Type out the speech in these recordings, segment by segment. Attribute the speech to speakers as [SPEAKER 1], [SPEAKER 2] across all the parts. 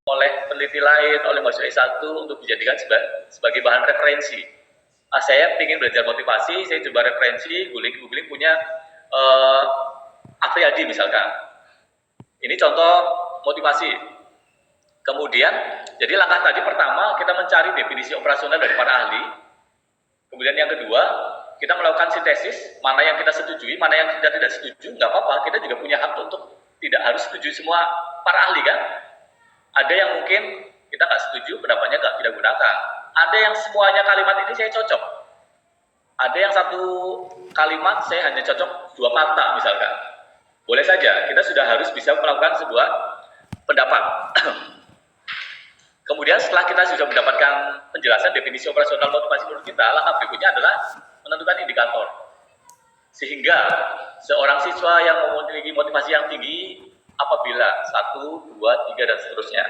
[SPEAKER 1] oleh peneliti lain, oleh mahasiswa S1 untuk dijadikan sebagai bahan referensi. Saya ingin belajar motivasi, saya coba referensi, googling punya Afriyadi misalkan. Ini contoh motivasi. Kemudian, jadi langkah tadi pertama kita mencari definisi operasional dari para ahli. Kemudian yang kedua, kita melakukan sintesis, mana yang kita setujui, mana yang kita tidak setuju, nggak apa-apa, kita juga punya hak untuk tidak harus setuju semua para ahli kan. Ada yang mungkin kita nggak setuju, pendapatnya nggak kita gunakan. Ada yang semuanya kalimat ini saya cocok. Ada yang satu kalimat saya hanya cocok 2 kata misalkan. Boleh saja, kita sudah harus bisa melakukan sebuah pendapat. Kemudian setelah kita sudah mendapatkan penjelasan definisi operasional motivasi menurut kita, langkah berikutnya adalah menentukan indikator. Sehingga seorang siswa yang memiliki motivasi yang tinggi apabila 1, 2, 3 dan seterusnya.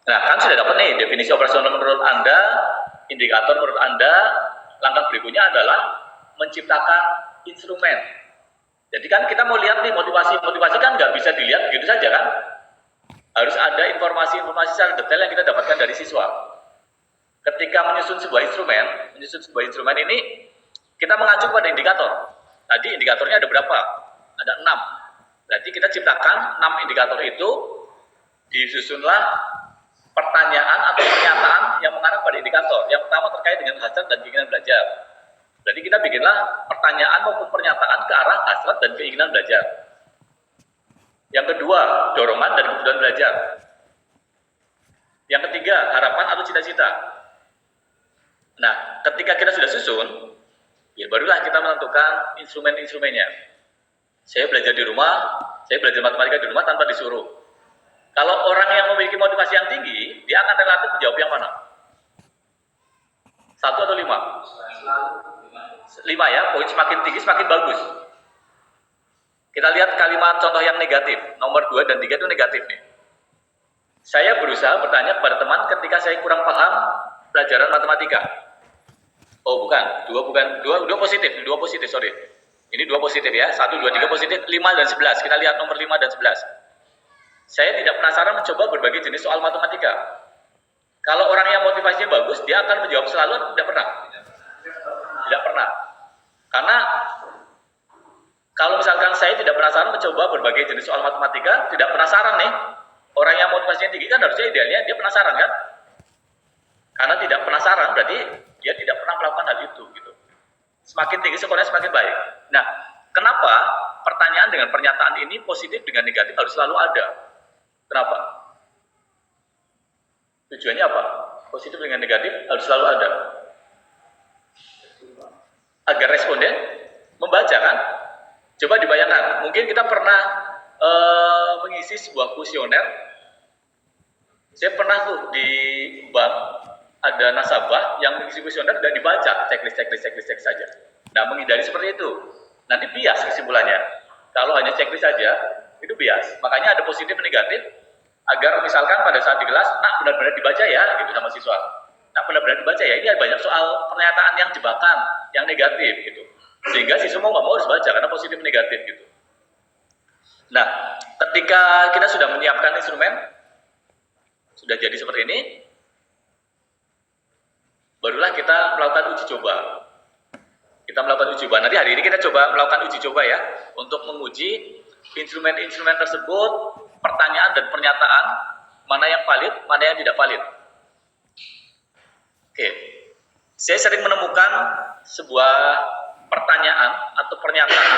[SPEAKER 1] Nah, kan sudah dapat nih definisi operasional menurut Anda, indikator menurut Anda. Langkah berikutnya adalah menciptakan instrumen. Jadi kan kita mau lihat nih motivasi kan nggak bisa dilihat begitu saja kan. Harus ada informasi-informasi secara detail yang kita dapatkan dari siswa. Ketika menyusun sebuah instrumen ini kita mengacu pada indikator. Tadi indikatornya ada berapa? Ada 6. Berarti kita ciptakan 6 indikator itu, disusunlah pertanyaan atau pernyataan yang mengarah pada indikator. Yang pertama terkait dengan hasrat dan keinginan belajar. Jadi kita bikinlah pertanyaan maupun pernyataan ke arah hasrat dan keinginan belajar. Yang kedua, dorongan dan kebutuhan belajar. Yang ketiga, harapan atau cita-cita. Nah, ketika kita sudah susun, ya barulah kita menentukan instrumen-instrumennya. Saya belajar di rumah, saya belajar matematika di rumah tanpa disuruh. Kalau orang yang memiliki motivasi yang tinggi, dia akan relatif menjawab yang mana? 1 atau 5? 5 ya, poin semakin tinggi semakin bagus. Kita lihat kalimat contoh yang negatif, nomor 2 dan 3 itu negatif nih. Saya berusaha bertanya kepada teman ketika saya kurang paham pelajaran matematika. Oh bukan, 2 positif, sorry. Ini 2 positif ya, 1, 2, 3 positif, 5 dan 11. Kita lihat nomor 5 dan 11. Saya tidak penasaran mencoba berbagai jenis soal matematika. Kalau orang yang motivasinya bagus, dia akan menjawab selalu, tidak pernah. Tidak pernah. Karena kalau misalkan saya tidak penasaran mencoba berbagai jenis soal matematika, tidak penasaran nih, orang yang motivasinya tinggi kan harusnya idealnya dia penasaran kan? Karena tidak penasaran berarti dia tidak pernah melakukan hal itu gitu. Semakin tinggi skornya semakin baik. Nah, kenapa pertanyaan dengan pernyataan ini positif dengan negatif harus selalu ada? Kenapa? Tujuannya apa? Positif dengan negatif harus selalu ada. Agar responden membaca kan? Coba dibayangkan, mungkin kita pernah mengisi sebuah kuesioner. Saya pernah tuh di bank ada nasabah yang mengisi kuesioner dan dibaca checklist saja. Nah, menghindari seperti itu. Nanti bias kesimpulannya. Kalau hanya checklist saja, itu bias. Makanya ada positif dan negatif agar misalkan pada saat di kelas, nah benar-benar dibaca ya, gitu sama siswa. Nah, benar-benar dibaca ya, ini ada banyak soal pernyataan yang jebakan, yang negatif gitu. Sehingga siswa mau nggak mau harus baca karena positif negatif gitu. Nah, ketika kita sudah menyiapkan instrumen, sudah jadi seperti ini, barulah kita melakukan uji coba. Kita melakukan uji coba. Nanti hari ini kita coba melakukan uji coba ya, untuk menguji instrumen-instrumen tersebut, pertanyaan dan pernyataan, mana yang valid, mana yang tidak valid. Oke, saya sering menemukan sebuah pertanyaan atau pernyataan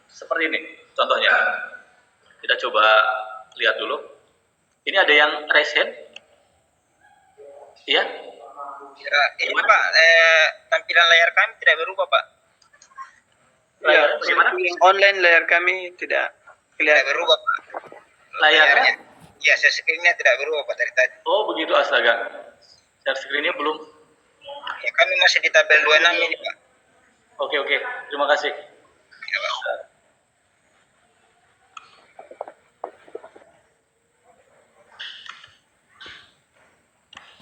[SPEAKER 1] seperti ini. Contohnya, kita coba lihat dulu. Ini ada yang raise hand? Iya?
[SPEAKER 2] Ya, ini Pak, tampilan layar kami tidak berubah Pak.
[SPEAKER 1] Layarnya bagaimana?
[SPEAKER 2] Online layar kami tidak berubah Pak.
[SPEAKER 1] Layarnya?
[SPEAKER 2] Ya, share screen-nya tidak berubah Pak dari tadi.
[SPEAKER 1] Oh begitu, astaga. Share screen-nya belum.
[SPEAKER 2] Ya, kami masih di tabel 26 ini Pak.
[SPEAKER 1] Oke, terima kasih.
[SPEAKER 2] Ya, Pak.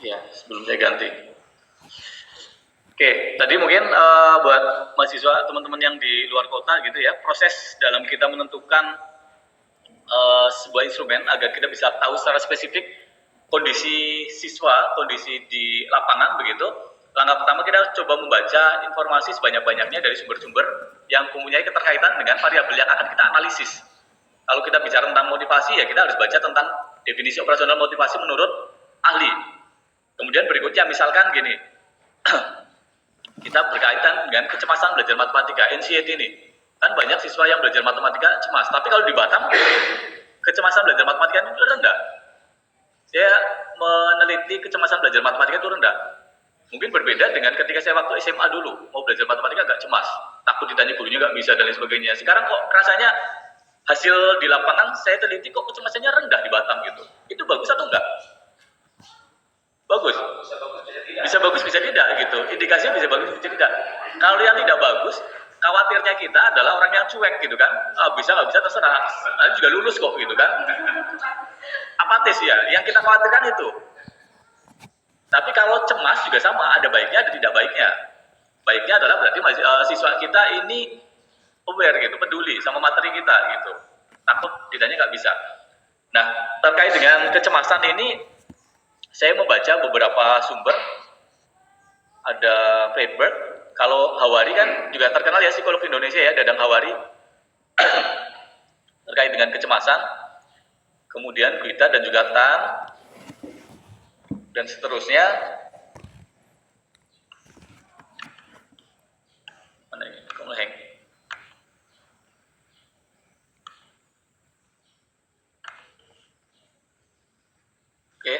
[SPEAKER 1] Ya, sebelum saya ganti. Oke, tadi mungkin buat mahasiswa, teman-teman yang di luar kota gitu ya, proses dalam kita menentukan sebuah instrumen agar kita bisa tahu secara spesifik kondisi siswa, kondisi di lapangan begitu, langkah pertama kita coba membaca informasi sebanyak-banyaknya dari sumber-sumber yang mempunyai keterkaitan dengan variabel yang akan kita analisis. Kalau kita bicara tentang motivasi, ya kita harus baca tentang definisi operasional motivasi menurut ahli. Kemudian berikutnya misalkan gini, kita berkaitan dengan kecemasan belajar matematika, anxiety ini. Kan banyak siswa yang belajar matematika cemas, tapi kalau di Batam, kecemasan belajar matematika itu rendah. Saya meneliti kecemasan belajar matematika itu rendah. Mungkin berbeda dengan ketika saya waktu SMA dulu, mau belajar matematika agak cemas, takut ditanya gurunya nggak bisa dan lain sebagainya. Sekarang kok rasanya hasil di lapangan saya teliti kok kecemasannya rendah di Batam gitu. Itu bagus atau enggak? Bagus. Bisa bagus, bisa tidak gitu. Indikasinya bisa bagus, bisa tidak. Kalau yang tidak bagus, khawatirnya kita adalah orang yang cuek gitu kan. Bisa nggak bisa terserah. Nanti juga lulus kok gitu kan. Apatis ya. Yang kita khawatirkan itu. Tapi kalau cemas juga sama, ada baiknya, ada tidak baiknya. Baiknya adalah berarti siswa kita ini aware gitu, peduli sama materi kita gitu. Takut ditanya nggak bisa. Nah, terkait dengan kecemasan ini, saya membaca beberapa sumber. Ada Freiberg, kalau Hawari kan juga terkenal ya psikolog Indonesia ya, Dadang Hawari. Terkait dengan kecemasan. Kemudian Guita dan juga Tan. Dan seterusnya. Mana ini? Kok ngeheng? Oke.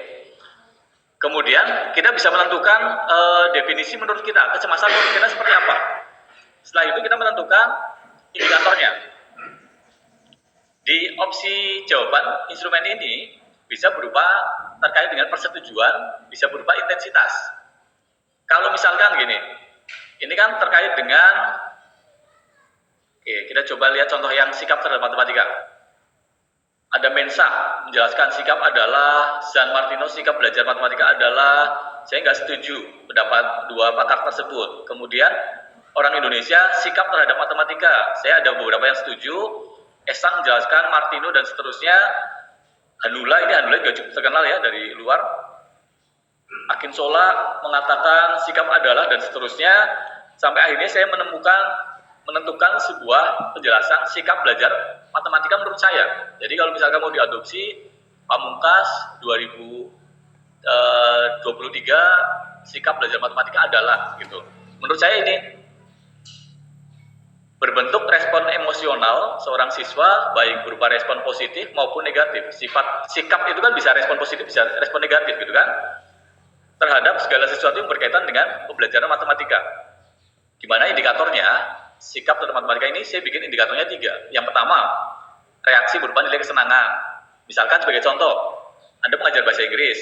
[SPEAKER 1] Kemudian kita bisa menentukan definisi menurut kita, kecemasan menurut kita seperti apa. Setelah itu kita menentukan indikatornya. Di opsi jawaban instrumen ini bisa berupa terkait dengan persetujuan, bisa berupa intensitas. Kalau misalkan gini, ini kan terkait dengan, oke, kita coba lihat contoh yang sikap terhadap matematika. Ada Mensa menjelaskan sikap adalah San Martino, sikap belajar matematika adalah saya nggak setuju pendapat dua pakar tersebut. Kemudian orang Indonesia sikap terhadap matematika, saya ada beberapa yang setuju. Esang menjelaskan Martino dan seterusnya. Hanula juga cukup terkenal ya dari luar. Akinsola mengatakan sikap adalah dan seterusnya. Sampai akhirnya saya menentukan sebuah penjelasan sikap belajar matematika menurut saya. Jadi kalau misalkan mau diadopsi Pamungkas 2023 sikap belajar matematika adalah gitu. Menurut saya ini berbentuk respon emosional seorang siswa baik berupa respon positif maupun negatif. Sikap itu kan bisa respon positif, bisa respon negatif gitu kan. Terhadap segala sesuatu yang berkaitan dengan pembelajaran matematika. Gimana indikatornya? Sikap terhadap matematika ini saya bikin indikatornya 3. Yang pertama, reaksi berupa nilai kesenangan. Misalkan sebagai contoh, Anda mengajar bahasa Inggris.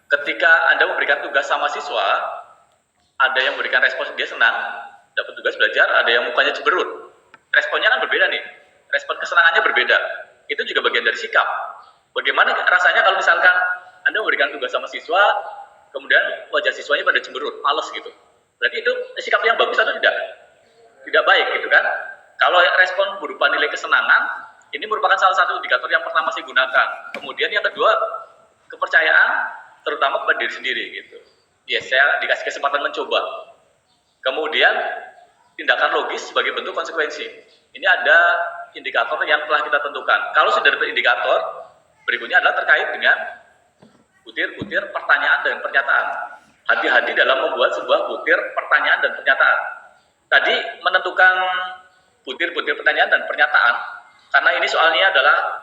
[SPEAKER 1] Ketika Anda memberikan tugas sama siswa, ada yang memberikan respon dia senang, dapat tugas belajar, ada yang mukanya cemberut. Responnya kan berbeda nih. Respon kesenangannya berbeda. Itu juga bagian dari sikap. Bagaimana rasanya kalau misalkan Anda memberikan tugas sama siswa, kemudian wajah siswanya pada cemberut, males gitu. Berarti itu sikap yang bagus atau tidak? Tidak baik gitu kan. Kalau respon berupa nilai kesenangan, ini merupakan salah satu indikator yang pertama saya gunakan. Kemudian yang kedua, kepercayaan terutama kepada diri sendiri gitu. Ya, saya dikasih kesempatan mencoba. Kemudian tindakan logis sebagai bentuk konsekuensi. Ini ada indikator yang telah kita tentukan. Kalau sudah ada indikator, berikutnya adalah terkait dengan butir-butir pertanyaan dan pernyataan. Hati-hati dalam membuat sebuah butir pertanyaan dan pernyataan. Tadi menentukan butir-butir pertanyaan dan pernyataan, karena ini soalnya adalah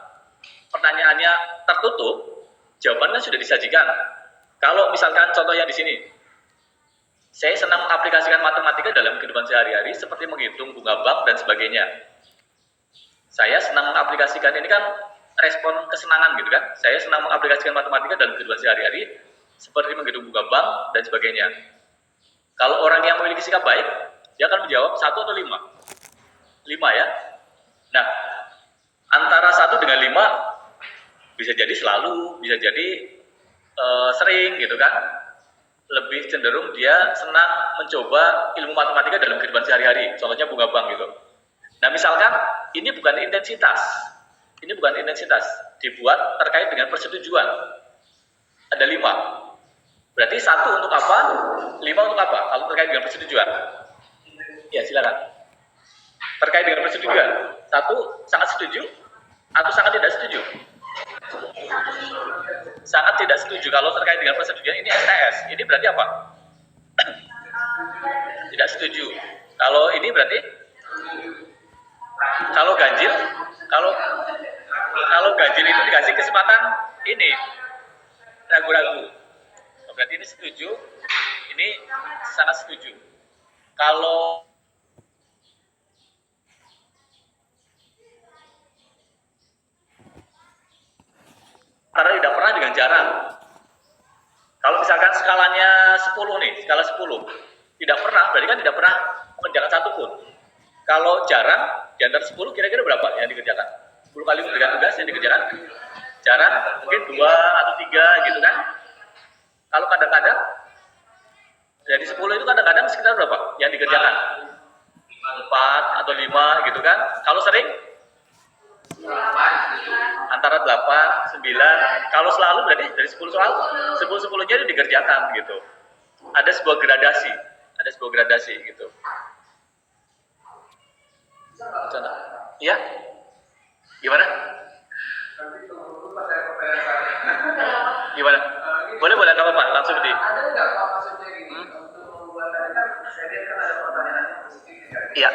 [SPEAKER 1] pertanyaannya tertutup, jawabannya sudah disajikan. Kalau misalkan contoh yang di sini, saya senang mengaplikasikan matematika dalam kehidupan sehari-hari seperti menghitung bunga bank dan sebagainya. Saya senang mengaplikasikan, ini kan respon kesenangan gitu kan. Saya senang mengaplikasikan matematika dalam kehidupan sehari-hari seperti menghitung bunga bank dan sebagainya. Kalau orang yang memiliki sikap baik, dia akan menjawab 1 atau 5. 5 ya. Nah, antara 1 dengan 5 bisa jadi selalu, bisa jadi sering gitu kan. Lebih cenderung dia senang mencoba ilmu matematika dalam kehidupan sehari-hari. Contohnya bunga bank gitu. Nah, misalkan ini bukan intensitas. Ini bukan intensitas. Dibuat terkait dengan persetujuan. Ada 5. Berarti 1 untuk apa? 5 untuk apa? Kalau terkait dengan persetujuan. Ya, silakan. Terkait dengan persetujuan. 1 sangat setuju atau sangat tidak setuju? Sangat tidak setuju. Kalau terkait dengan persetujuan ini STS. Ini berarti apa? Tidak setuju. Kalau ini berarti kalau ganjil, kalau ganjil itu dikasih kesempatan ini ragu-ragu. Berarti ini setuju, ini sangat setuju. Kalau karena tidak pernah dengan jarang. Kalau misalkan skalanya 10 nih, skala 10. Tidak pernah, berarti kan tidak pernah mengerjakan satu pun. Kalau jarang, di antara 10 kira-kira berapa yang dikerjakan? 10 kali mengerjakan tugas yang dikerjakan? Jarang, mungkin 2 atau 3 gitu kan. Kalau kadang-kadang, dari 10 itu kadang-kadang sekitar berapa yang dikerjakan? 4 atau 5 gitu kan. Kalau sering? Antara 8, 9. Kalau selalu berarti dari 10 soal, 10-10-nya itu dikerjakan gitu. Ada sebuah gradasi gitu. Contoh. Iya? Gimana? Gimana? Boleh, nggak apa-apa, langsung di.
[SPEAKER 3] Ada nggak Pak maksudnya gini, untuk membuat tadi kan saya lihat kan ada pertanyaan yang positif ya.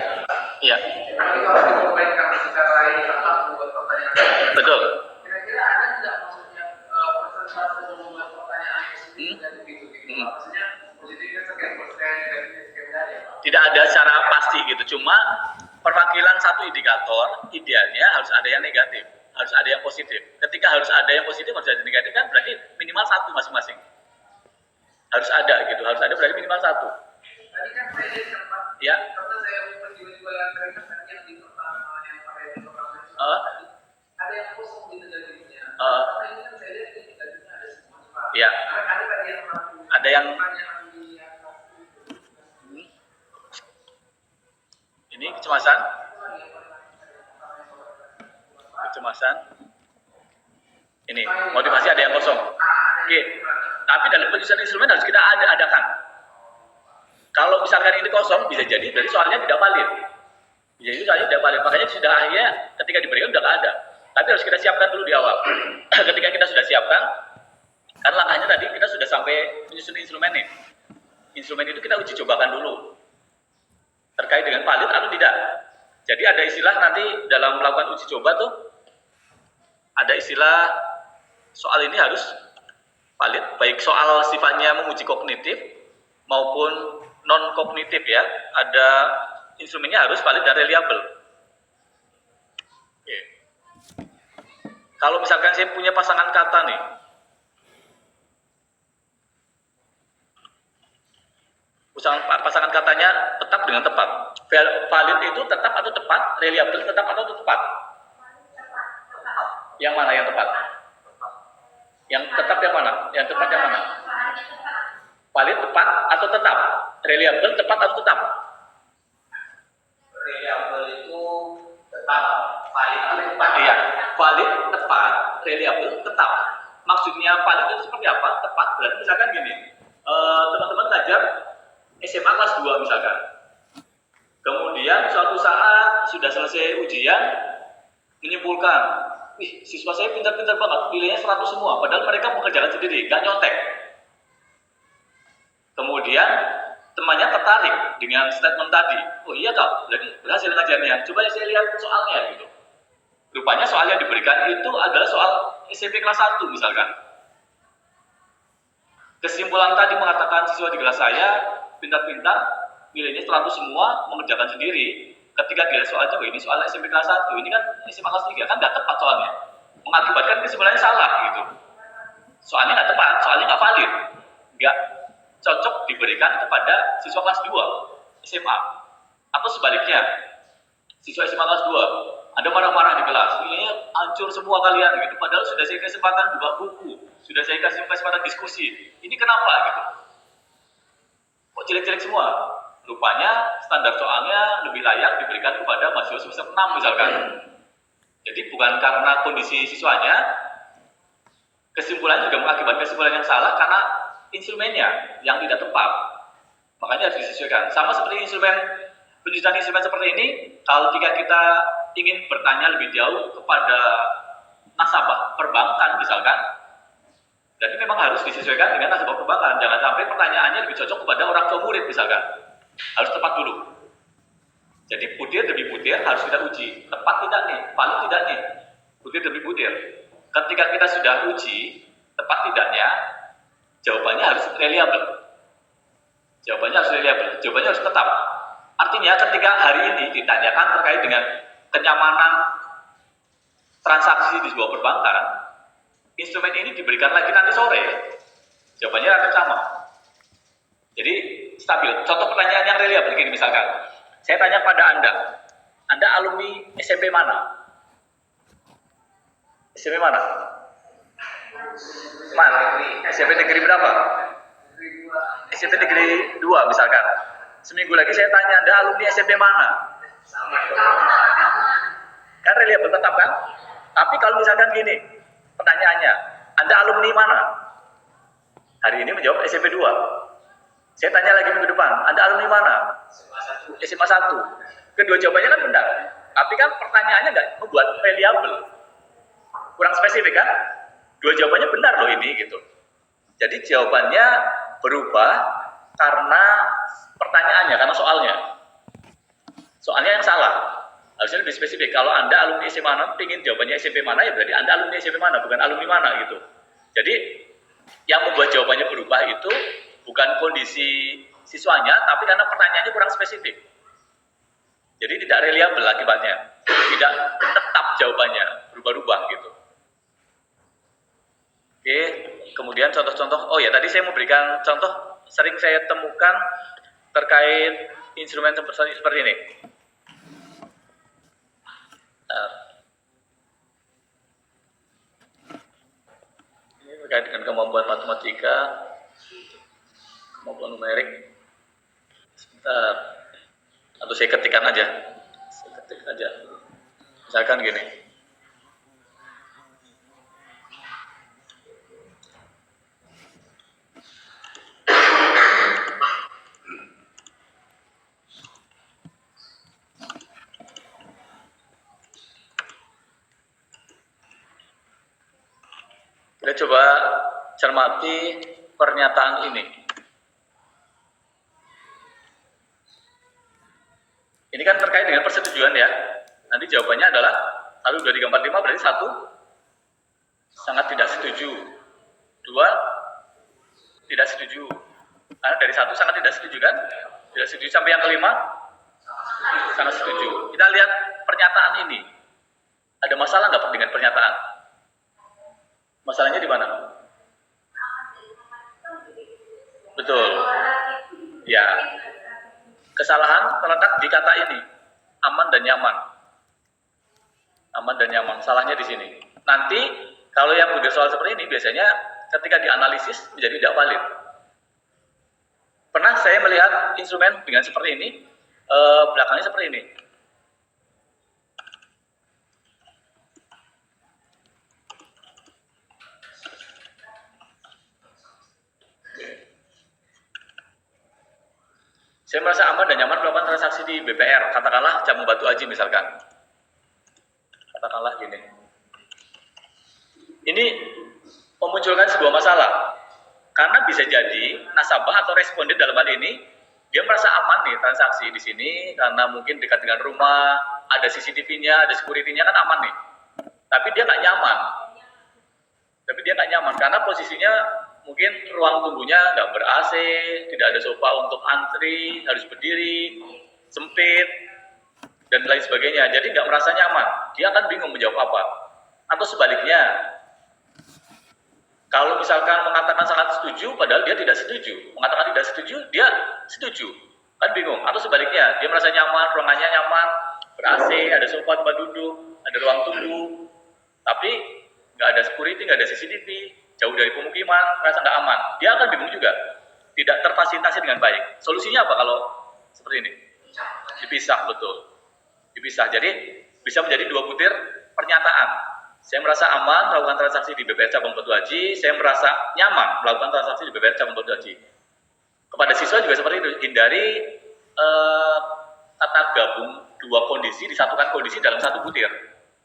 [SPEAKER 1] Iya.
[SPEAKER 3] Tapi kalau diperbaikkan secara lengkap membuat pertanyaan.
[SPEAKER 1] Betul.
[SPEAKER 3] Kira-kira ada nggak maksudnya persentase membuat pertanyaan positif dan begitu? Maksudnya positifnya sekian persen, negatifnya sekian dari ya Pak?
[SPEAKER 1] Tidak ada secara pasti gitu, cuma perwakilan satu indikator idealnya harus ada yang negatif, harus ada yang positif. Ketika harus ada yang positif, harus ada yang negatif kan berarti minimal 1 masing-masing. Harus ada gitu, harus ada berarti minimal 1.
[SPEAKER 3] Tadi kan saya lihat kan Pak,
[SPEAKER 1] Ya.
[SPEAKER 3] karena saya menjual yang keringat tadi yang di pertama yang pakai di pertama itu ada yang kosong di negatifnya. Karena ini kan saya lihat di negatifnya ada semua Pak.
[SPEAKER 1] Ya.
[SPEAKER 3] Ada tadi yang
[SPEAKER 1] Ada yang ini kecemasan. Ini motivasi ada yang kosong. Oke. Tapi dalam penyusunan instrumen harus kita adakan. Kalau misalkan ini kosong bisa jadi berarti soalnya tidak valid. Jadi soalnya tidak valid. Makanya sudah akhirnya ketika diberikan sudah ada. Tapi harus kita siapkan dulu di awal. Ketika kita sudah siapkan, kan langkahnya tadi kita sudah sampai menyusun instrumen nih. Instrumen itu kita uji cobakan dulu. Terkait dengan valid atau tidak. Jadi ada istilah nanti dalam melakukan uji coba tuh ada istilah soal ini harus valid, baik soal sifatnya menguji kognitif maupun non kognitif ya. Ada instrumennya harus valid dan reliable. Oke. Kalau misalkan saya punya pasangan kata nih, pasangan katanya tetap dengan tepat. Valid itu tetap atau tepat, reliable tetap atau tepat? Yang mana yang tepat? Yang tetap yang mana? Yang tepat yang mana? Valid tepat atau tetap? Reliable tepat atau tetap?
[SPEAKER 2] Reliable itu tetap, valid itu tepat.
[SPEAKER 1] Iya, valid tepat, reliable tetap. Maksudnya valid itu seperti apa? Tepat berarti misalkan gini, teman-teman belajar SMA kelas 2 misalkan. Kemudian suatu saat sudah selesai ujian menyimpulkan, siswa saya pintar-pintar banget, nilainya 100 semua, padahal mereka mengerjakan sendiri, gak nyontek. Kemudian temannya tertarik dengan statement tadi. Oh iya toh, jadi berhasil ngajarnya. Coba saya lihat soalnya gitu. Rupanya soal yang diberikan itu adalah soal SMP kelas 1 misalkan. Kesimpulan tadi mengatakan siswa di kelas saya pintar-pintar, nilainya 100 semua, mengerjakan sendiri. Ketika dilihat soalnya, ini soal SMP kelas 1, ini kan SMA kelas 3, kan nggak tepat soalnya. Mengakibatkan kesimpulannya salah gitu. Soalnya nggak tepat, soalnya nggak valid. Nggak cocok diberikan kepada siswa kelas 2 SMA. Atau sebaliknya, siswa SMA kelas 2, ada marah-marah di kelas, nilainya hancur semua kalian gitu. Padahal sudah saya kasih kesempatan buka buku, sudah saya kasih kesempatan diskusi. Ini kenapa gitu? Kok jelek-jelek semua? Rupanya standar soalnya lebih layak diberikan kepada mahasiswa semester 6 misalkan. Jadi bukan karena kondisi siswanya, kesimpulannya juga mengakibatkan kesimpulan yang salah karena instrumennya yang tidak tepat. Makanya harus disesuaikan. Sama seperti penjutaan instrumen seperti ini, kalau jika kita ingin bertanya lebih jauh kepada nasabah perbankan misalkan, jadi memang harus disesuaikan dengan nasabah perbankan. Jangan sampai pertanyaannya lebih cocok kepada orang tua murid misalkan. Harus tepat dulu. Jadi butir demi butir harus kita uji. Tepat tidak nih? Valid tidak nih? Butir demi butir. Ketika kita sudah uji, tepat tidaknya, jawabannya harus reliable. Jawabannya harus tetap. Artinya ketika hari ini ditanyakan terkait dengan kenyamanan transaksi di sebuah perbankan, instrumen ini diberikan lagi nanti sore, jawabannya akan sama. Jadi stabil. Contoh pertanyaan yang reliable begini misalkan, saya tanya pada Anda alumni SMP mana? SMP mana? Mana? SMP negeri berapa? SMP negeri 2 misalkan. Seminggu lagi saya tanya Anda alumni SMP mana? Kan reliable tetap kan? Tapi kalau misalkan gini, pertanyaannya, Anda alumni mana? Hari ini menjawab SMP 2. Saya tanya lagi minggu depan, Anda alumni mana? SMA 1. Kedua jawabannya kan benar. Tapi kan pertanyaannya nggak membuat reliable. Kurang spesifik kan? Dua jawabannya benar loh ini gitu. Jadi jawabannya berubah karena pertanyaannya, karena soalnya. Soalnya yang salah. Harusnya lebih spesifik. Kalau Anda alumni SMA mana, ingin jawabannya SMP mana, ya berarti Anda alumni SMP mana, bukan alumni mana gitu. Jadi yang membuat jawabannya berubah itu bukan kondisi siswanya, tapi karena pertanyaannya kurang spesifik. Jadi tidak reliable akibatnya. Tidak tetap jawabannya, berubah-ubah gitu. Oke, kemudian contoh-contoh. Oh ya, tadi saya mau berikan contoh sering saya temukan terkait instrumen seperti ini. Ini terkait dengan kemampuan matematika, kemampuan numerik. Sebentar. Atau saya ketikkan aja. Misalkan gini. Kita coba cermati pernyataan ini. Ini kan terkait dengan persetujuan ya. Nanti jawabannya adalah 1, 2, 3, 4, 5 berarti 1 sangat tidak setuju. 2 tidak setuju. Karena dari 1 sangat tidak setuju kan? Tidak setuju sampai yang kelima sangat setuju. Kita lihat pernyataan ini. Ada masalah nggak dengan pernyataan? Masalahnya di mana? Betul. Ya. Kesalahan terletak di kata ini. Aman dan nyaman. Aman dan nyaman. Salahnya di sini. Nanti kalau yang budir soal seperti ini biasanya ketika dianalisis menjadi tidak valid. Pernah saya melihat instrumen dengan seperti ini, belakangnya seperti ini. Saya merasa aman dan nyaman melakukan transaksi di BPR, katakanlah Jamu Batu Aji misalkan. Katakanlah gini. Ini memunculkan sebuah masalah. Karena bisa jadi nasabah atau responden dalam hal ini, dia merasa aman nih transaksi di sini, karena mungkin dekat dengan rumah, ada CCTV-nya, ada security-nya kan aman nih. Tapi dia nggak nyaman. Karena posisinya mungkin ruang tunggunya nggak ber-AC, tidak ada sofa untuk antri, harus berdiri, sempit, dan lain sebagainya. Jadi nggak merasa nyaman. Dia akan bingung menjawab apa. Atau sebaliknya, kalau misalkan mengatakan sangat setuju, padahal dia tidak setuju. Mengatakan tidak setuju, dia setuju. Kan bingung. Atau sebaliknya, dia merasa nyaman, ruangannya nyaman, ber-AC, ada sofa tempat duduk, ada ruang tunggu. Tapi nggak ada security, nggak ada CCTV, jauh dari pemukiman, merasa nggak aman. Dia akan bingung juga. Tidak terfasilitasi dengan baik. Solusinya apa kalau seperti ini? Dipisah, betul. Dipisah. Jadi bisa menjadi 2 butir pernyataan. Saya merasa aman melakukan transaksi di BPR cabang Batu Haji, saya merasa nyaman melakukan transaksi di BPR cabang Batu Haji. Kepada siswa juga seperti itu, hindari kata gabung dua kondisi, disatukan kondisi dalam satu butir.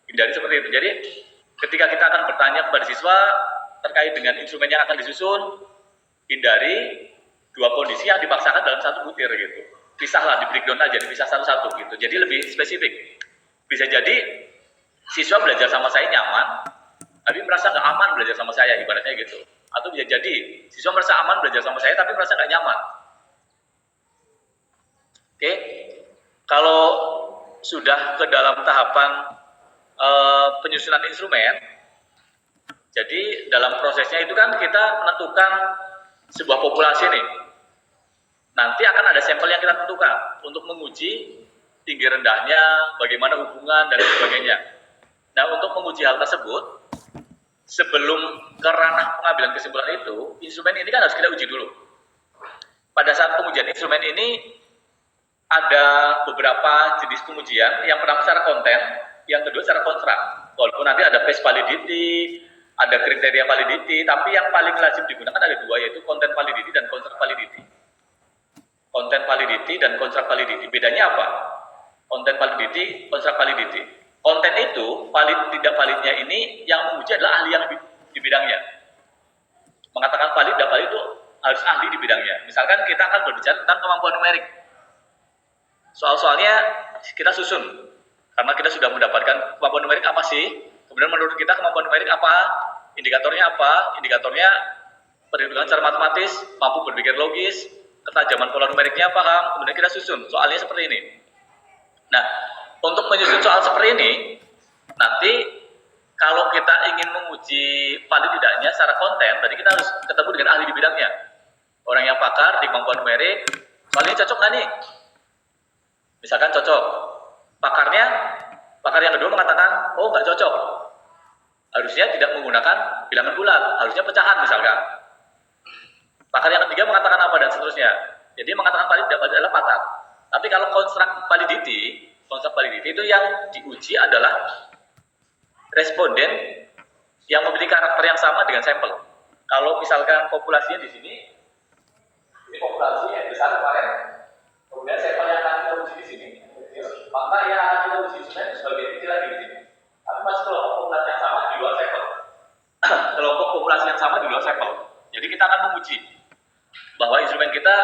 [SPEAKER 1] Hindari seperti itu. Jadi ketika kita akan bertanya kepada siswa terkait dengan instrumen yang akan disusun, hindari dua kondisi yang dipaksakan dalam satu butir gitu. Pisahlah, di breakdown aja, dipisah satu-satu gitu. Jadi lebih spesifik. Bisa jadi siswa belajar sama saya nyaman, tapi merasa nggak aman belajar sama saya, ibaratnya gitu. Atau bisa jadi siswa merasa aman belajar sama saya, tapi merasa nggak nyaman. Oke, kalau sudah ke dalam tahapan penyusunan instrumen, jadi dalam prosesnya itu kan kita menentukan sebuah populasi nih. Nanti akan ada sampel yang kita tentukan untuk menguji tinggi rendahnya, bagaimana hubungan dan sebagainya. Nah, untuk menguji hal tersebut, sebelum ke ranah pengambilan kesimpulan itu, instrumen ini kan harus kita uji dulu. Pada saat pengujian instrumen ini, ada beberapa jenis pengujian. Yang pertama secara konten, yang kedua secara kontrak. Walaupun nanti ada phase validity, ada kriteria validity, tapi yang paling lazim digunakan ada dua, yaitu content validity dan contract validity. Content validity dan contract validity. Bedanya apa? Content validity, contract validity. Konten itu, valid tidak validnya ini yang menguji adalah ahli yang di bidangnya. Mengatakan valid tidak valid itu harus ahli di bidangnya. Misalkan kita akan berbicara tentang kemampuan numerik. Soal-soalnya kita susun, karena kita sudah mendapatkan kemampuan numerik apa sih. Kemudian menurut kita kemampuan numerik apa, indikatornya apa, indikatornya perhitungan secara matematis, mampu berpikir logis, ketajaman pola numeriknya paham, kemudian kita susun, soalnya seperti ini. Nah, untuk menyusun soal seperti ini, nanti kalau kita ingin menguji valid tidaknya secara konten, berarti kita harus ketemu dengan ahli di bidangnya. Orang yang pakar di kemampuan numerik, soal ini cocok nggak nih? Misalkan cocok. Pakar yang kedua mengatakan, oh nggak cocok. Harusnya tidak menggunakan bilangan bulat, harusnya pecahan misalkan. Pakar yang ketiga mengatakan apa dan seterusnya. Jadi mengatakan valid tidak valid adalah pakar. Tapi kalau construct validity itu yang diuji adalah responden yang memiliki karakter yang sama dengan sampel. Kalau misalkan populasinya di sini, ini populasi yang besar kemarin, kemudian sampel yang akan kita uji di sini, maka yang akan kita uji sebenarnya sebagai kecil lagi di sini. Tapi masih kelompok populasi yang sama di luar sampel. Kelompok populasi yang sama di luar sampel. Jadi kita akan menguji bahwa instrumen kita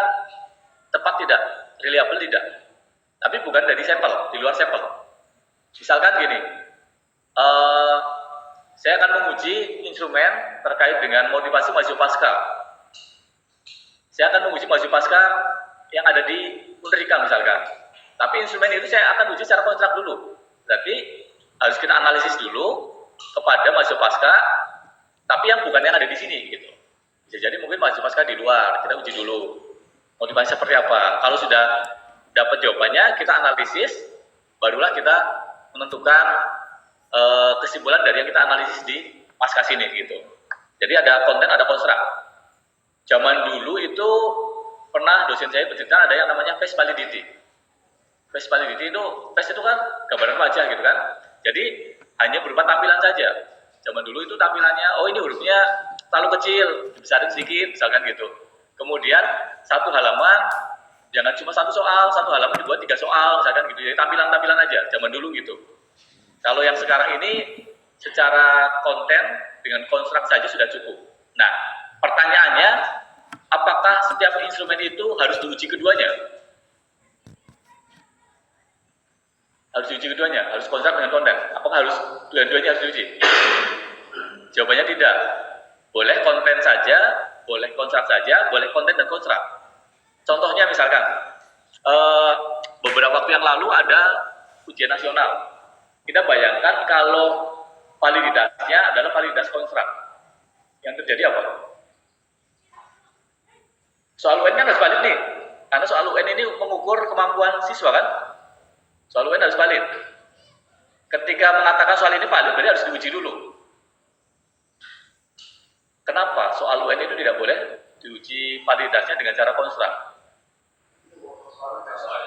[SPEAKER 1] tepat tidak, reliable tidak. Tapi bukan dari sampel, di luar sampel. Misalkan gini, saya akan menguji instrumen terkait dengan motivasi mahasiswa pasca. Saya akan menguji mahasiswa pasca yang ada di Unrika misalkan. Tapi instrumen itu saya akan uji secara kontrak dulu. Berarti harus kita analisis dulu kepada mahasiswa pasca, tapi yang bukan yang ada di sini gitu. Bisa jadi mungkin mahasiswa pasca di luar, kita uji dulu motivasi seperti apa. Kalau sudah dapat jawabannya, kita analisis, barulah kita menentukan kesimpulan dari yang kita analisis di pasca sini gitu. Jadi ada konten, ada kontrak. Zaman dulu itu pernah dosen saya bercerita ada yang namanya phase validity. Phase validity itu, phase itu kan gambaran wajah gitu kan. Jadi hanya berupa tampilan saja. Zaman dulu itu tampilannya, oh ini hurufnya terlalu kecil, dibesarin sedikit, misalkan gitu. Kemudian satu halaman, jangan cuma satu soal, satu halaman dibuat 3 soal, misalkan gitu. Jadi tampilan-tampilan aja, zaman dulu gitu. Kalau yang sekarang ini, secara konten dengan konstruk saja sudah cukup. Nah, pertanyaannya, apakah setiap instrumen itu harus diuji keduanya? Harus diuji keduanya, harus kontrak dengan konten. Apakah harus dua-duanya harus diuji? Jawabannya tidak. Boleh konten saja, boleh kontrak saja, boleh konten dan kontrak. Contohnya misalkan, beberapa waktu yang lalu ada ujian nasional. Kita bayangkan kalau validitasnya adalah validitas kontrak. Yang terjadi apa? Soal UN kan harus valid nih, karena soal UN ini mengukur kemampuan siswa kan? Soal UN harus valid. Ketika mengatakan soal ini valid, berarti harus diuji dulu. Kenapa? Soal UN itu tidak boleh diuji validitasnya dengan cara konstruk.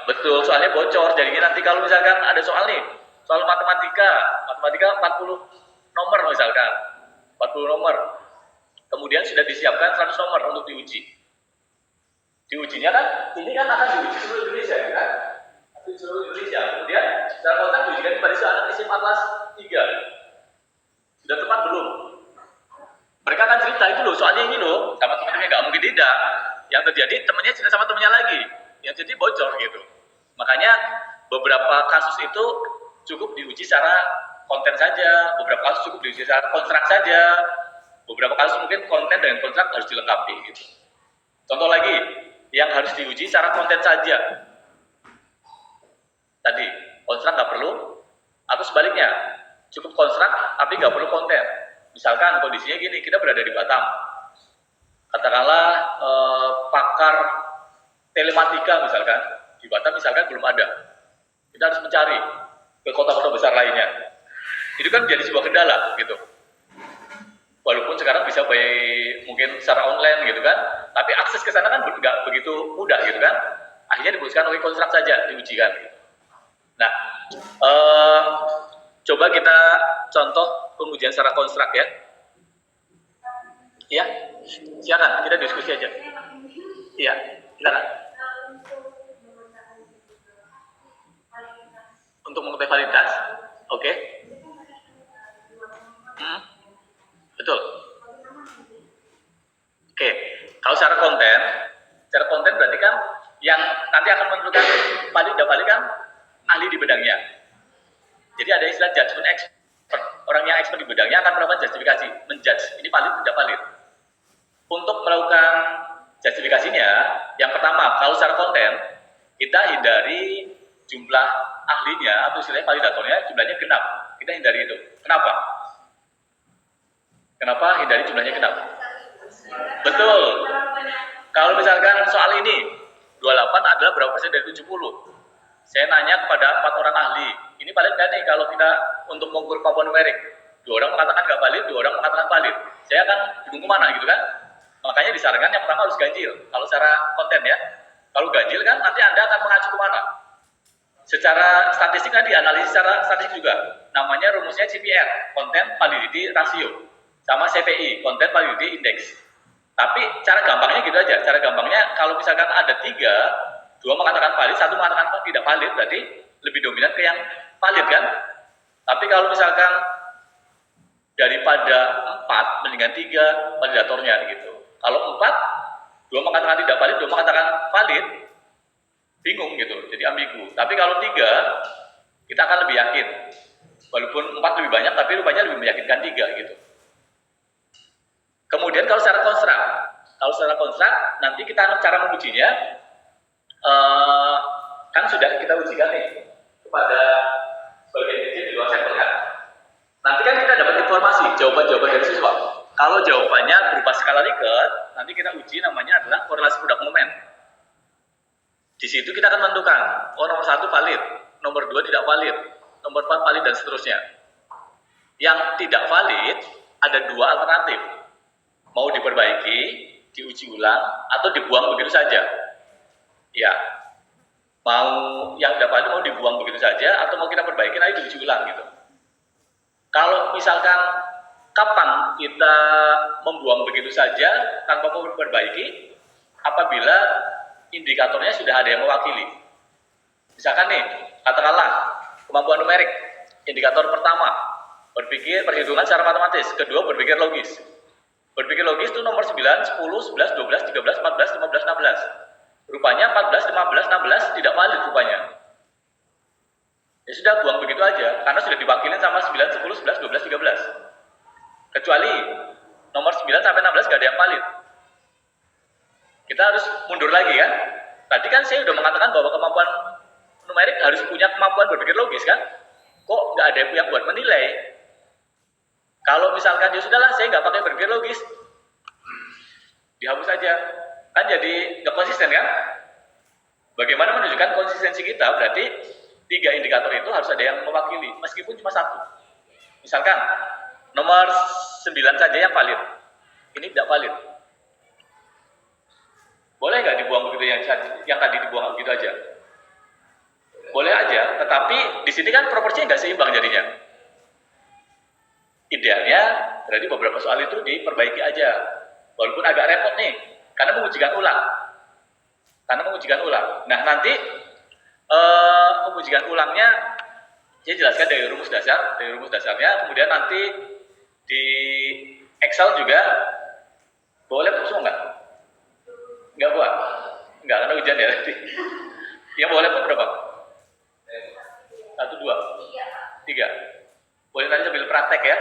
[SPEAKER 1] Betul, soalnya bocor. Jadi nanti kalau misalkan ada soal nih, soal matematika 40 nomor misalkan, 40 nomor. Kemudian sudah disiapkan 100 nomor untuk diuji. Diujinya kan, ini kan akan diuji seluruh Indonesia kan? Di seluruh Indonesia. Kemudian secara kontak diujikan kepada anak SMA kelas 3. Sudah tepat belum? Mereka akan cerita itu loh, soalnya ini loh, sama teman-temannya nggak mungkin tidak. Yang terjadi temannya cerita sama temannya lagi, yang jadi bocor gitu. Makanya beberapa kasus itu cukup diuji secara konten saja, beberapa kasus cukup diuji secara kontrak saja, beberapa kasus mungkin konten dan kontrak harus dilengkapi gitu. Contoh lagi, yang harus diuji secara konten saja. Tadi, kontrak nggak perlu, atau sebaliknya, cukup kontrak tapi nggak perlu konten. Misalkan kondisinya gini, kita berada di Batam. Katakanlah pakar telematika misalkan, di Batam misalkan belum ada. Kita harus mencari ke kota-kota besar lainnya. Itu kan menjadi sebuah kendala gitu. Walaupun sekarang bisa mungkin secara online gitu kan, tapi akses ke sana kan nggak begitu mudah gitu kan. Akhirnya diputuskan oleh kontrak saja diujikan. Gitu. Nah, coba kita contoh pengujian secara kontrak ya. Ya, silakan kita diskusi aja. Iya, silakan. Untuk mengetahui validitas, oke. Betul. Oke, kalau secara konten berarti kan yang nanti akan menentukan valid tidak valid kan ahli di bidangnya. Jadi ada istilah judgment expert. Orang yang expert di bidangnya akan melakukan justifikasi, menjudge ini valid tidak valid. Untuk melakukan justifikasinya, yang pertama, kalau secara konten, kita hindari jumlah ahlinya atau istilahnya validatornya jumlahnya genap. Kita hindari itu. Kenapa? Kenapa hindari jumlahnya genap? Betul. Kalau misalkan soal ini, 28 adalah berapa persen dari 70? Saya nanya kepada 4 orang ahli, ini valid nggak nih kalau kita untuk mengukur kemampuan numerik? 2 orang mengatakan nggak valid, 2 orang mengatakan valid. Saya akan bingung kemana gitu kan? Makanya disarankan yang pertama harus ganjil. Kalau secara konten ya, kalau ganjil kan nanti Anda akan mengacu kemana? Secara statistik nanti analisis secara statistik juga. Namanya rumusnya CPR, Content Validity Ratio, sama CVI, Content Validity Index. Tapi cara gampangnya gitu aja. Cara gampangnya kalau misalkan ada 3, 2 mengatakan valid, 1 mengatakan tidak valid, berarti lebih dominan ke yang valid kan? Tapi kalau misalkan daripada 4 mendingan 3 validatornya gitu. Kalau 4, 2 mengatakan tidak valid, 2 mengatakan valid, bingung gitu, jadi ambigu. Tapi kalau 3, kita akan lebih yakin. Walaupun 4 lebih banyak, tapi rupanya lebih meyakinkan 3 gitu. Kemudian kalau secara kontrak, nanti kita cara mengujinya, kan sudah kita ujikan nih kepada bagian kecil di luar sampel kan. Nanti kan kita dapat informasi jawaban-jawaban dari siswa. Kalau jawabannya berupa skala Likert, nanti kita uji namanya adalah korelasi produk momen. Di situ kita akan menentukan, nomor 1 valid, nomor 2 tidak valid, nomor 4 valid dan seterusnya. Yang tidak valid ada 2 alternatif. Mau diperbaiki, diuji ulang, atau dibuang begitu saja. Ya, mau yang tidak valid mau dibuang begitu saja, atau mau kita perbaiki nanti diuji ulang gitu. Kalau misalkan kapan kita membuang begitu saja tanpa memperbaiki, apabila indikatornya sudah ada yang mewakili. Misalkan nih, katakanlah kemampuan numerik, indikator pertama, berpikir perhitungan secara matematis, kedua berpikir logis. Berpikir logis itu nomor 9, 10, 11, 12, 13, 14, 15, 16. Rupanya 14, 15, 16 tidak valid rupanya. Ya sudah, buang begitu aja, karena sudah diwakilin sama 9, 10, 11, 12, 13. Kecuali nomor 9 sampai 16 gak ada yang valid. Kita harus mundur lagi kan. Tadi kan saya sudah mengatakan bahwa kemampuan numerik harus punya kemampuan berpikir logis kan. Kok nggak ada yang buat menilai? Kalau misalkan ya sudahlah saya nggak pakai berpikir logis, dihapus saja. Kan jadi nggak konsisten kan. Bagaimana menunjukkan konsistensi kita? Berarti 3 indikator itu harus ada yang mewakili, meskipun cuma 1. Misalkan nomor 9 saja yang valid, ini tidak valid. Boleh nggak dibuang begitu yang tadi dibuang begitu aja? Boleh aja, tetapi di sini kan proporsinya nggak seimbang jadinya. idealnya berarti beberapa soal itu diperbaiki aja, walaupun agak repot nih, karena mengujikan ulang. Nah nanti pengujian ulangnya saya jelaskan dari rumus dasarnya, kemudian nanti di Excel juga boleh langsung nggak buat, nggak karena hujan ya nanti. Yang boleh tuh berapa? 1, 2, 3. Boleh nanti sambil praktek ya,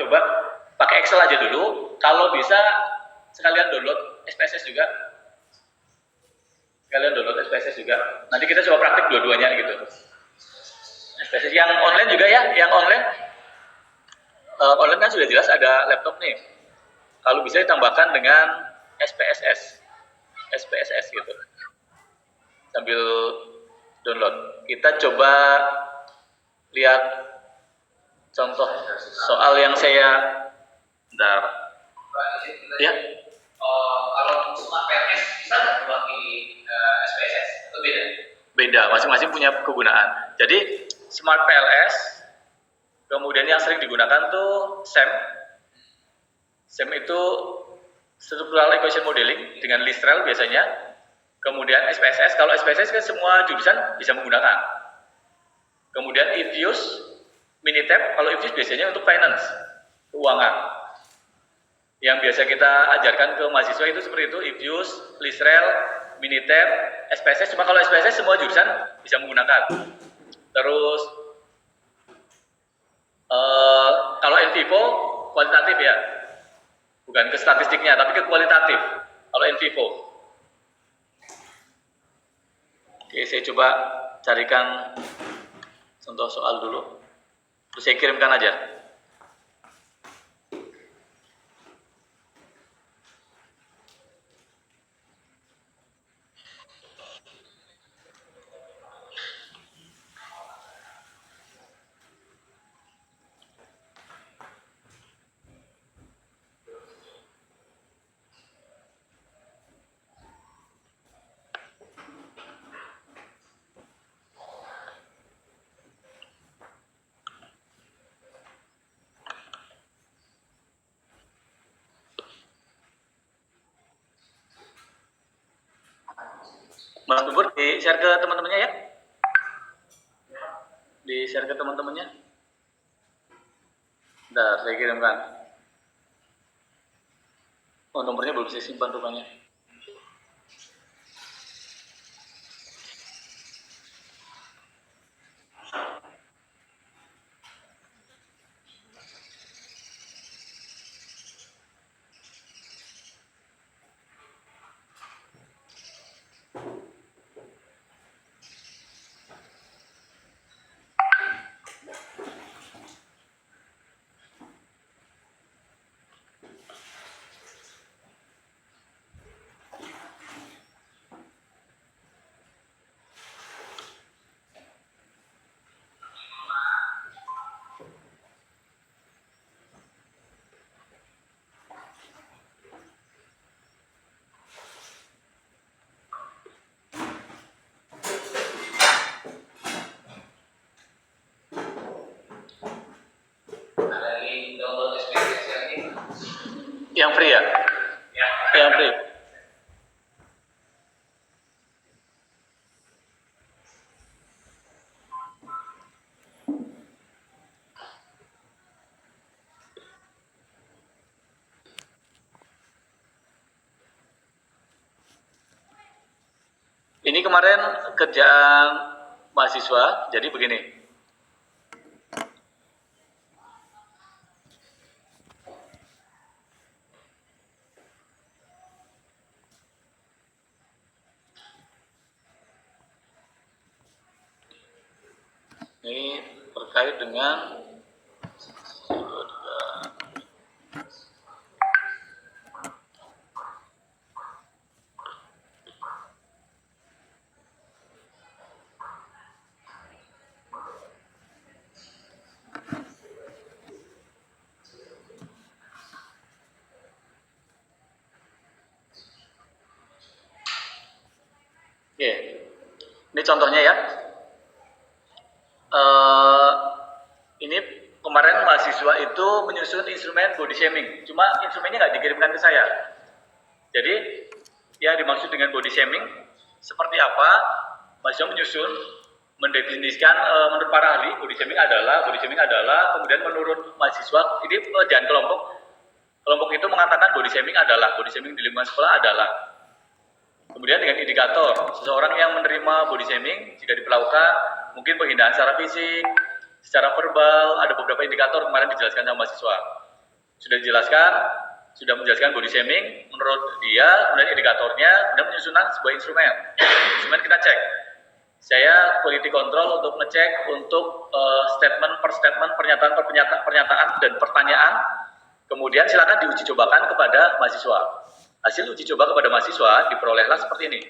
[SPEAKER 1] coba pakai Excel aja dulu. Kalau bisa sekalian download SPSS juga. Nanti kita coba praktek dua-duanya gitu. SPSS yang online juga ya, online kan sudah jelas ada laptop nih. Kalau bisa ditambahkan dengan SPSS gitu. Sambil download. Kita coba lihat contoh soal yang saya ya.
[SPEAKER 3] Kalau semua PNS bisa nggak mewakili SPSS atau beda?
[SPEAKER 1] Beda, masing-masing punya kegunaan. Jadi Smart PLS, kemudian yang sering digunakan tuh SEM. SEM itu Structural Equation Modeling dengan Listrel biasanya. Kemudian SPSS, kalau SPSS kan semua jurusan bisa menggunakan. Kemudian IFUS, Minitab, kalau IFUS biasanya untuk finance, keuangan. Yang biasa kita ajarkan ke mahasiswa itu seperti itu, IFUS, Listrel, Minitab, SPSS. Cuma kalau SPSS semua jurusan bisa menggunakan. Terus kalau NVIVO kualitatif ya, bukan ke statistiknya, tapi ke kualitatif. Kalau NVIVO. Oke, saya coba carikan contoh soal dulu. Terus saya kirimkan aja. Mas Bubur, di-share ke teman-temannya ya. Di-share ke teman-temannya. Bentar, saya kirimkan. Oh, nomornya belum saya simpan rupanya. Yang free ya? Yang free. Ini kemarin kerjaan mahasiswa, jadi begini. Ini terkait dengan ini contohnya ya. Ini kemarin mahasiswa itu menyusun instrumen body shaming. Cuma instrumennya nggak dikirimkan ke saya. Jadi yang dimaksud dengan body shaming seperti apa? Mahasiswa menyusun, mendefinisikan menurut para ahli body shaming adalah kemudian menurut mahasiswa ini dan kelompok itu mengatakan body shaming di lingkungan sekolah adalah kemudian dengan indikator seseorang yang menerima body shaming jika diperlakukan mungkin penghinaan secara fisik, secara verbal, ada beberapa indikator kemarin dijelaskan sama mahasiswa. Sudah menjelaskan body shaming menurut dia, kemudian indikatornya, kemudian menyusunan sebuah instrumen. Instrumen kita cek. Saya quality control untuk ngecek untuk statement per statement, pernyataan dan pertanyaan. Kemudian silakan diuji cobakan kepada mahasiswa. Hasil uji coba kepada mahasiswa diperolehlah seperti ini.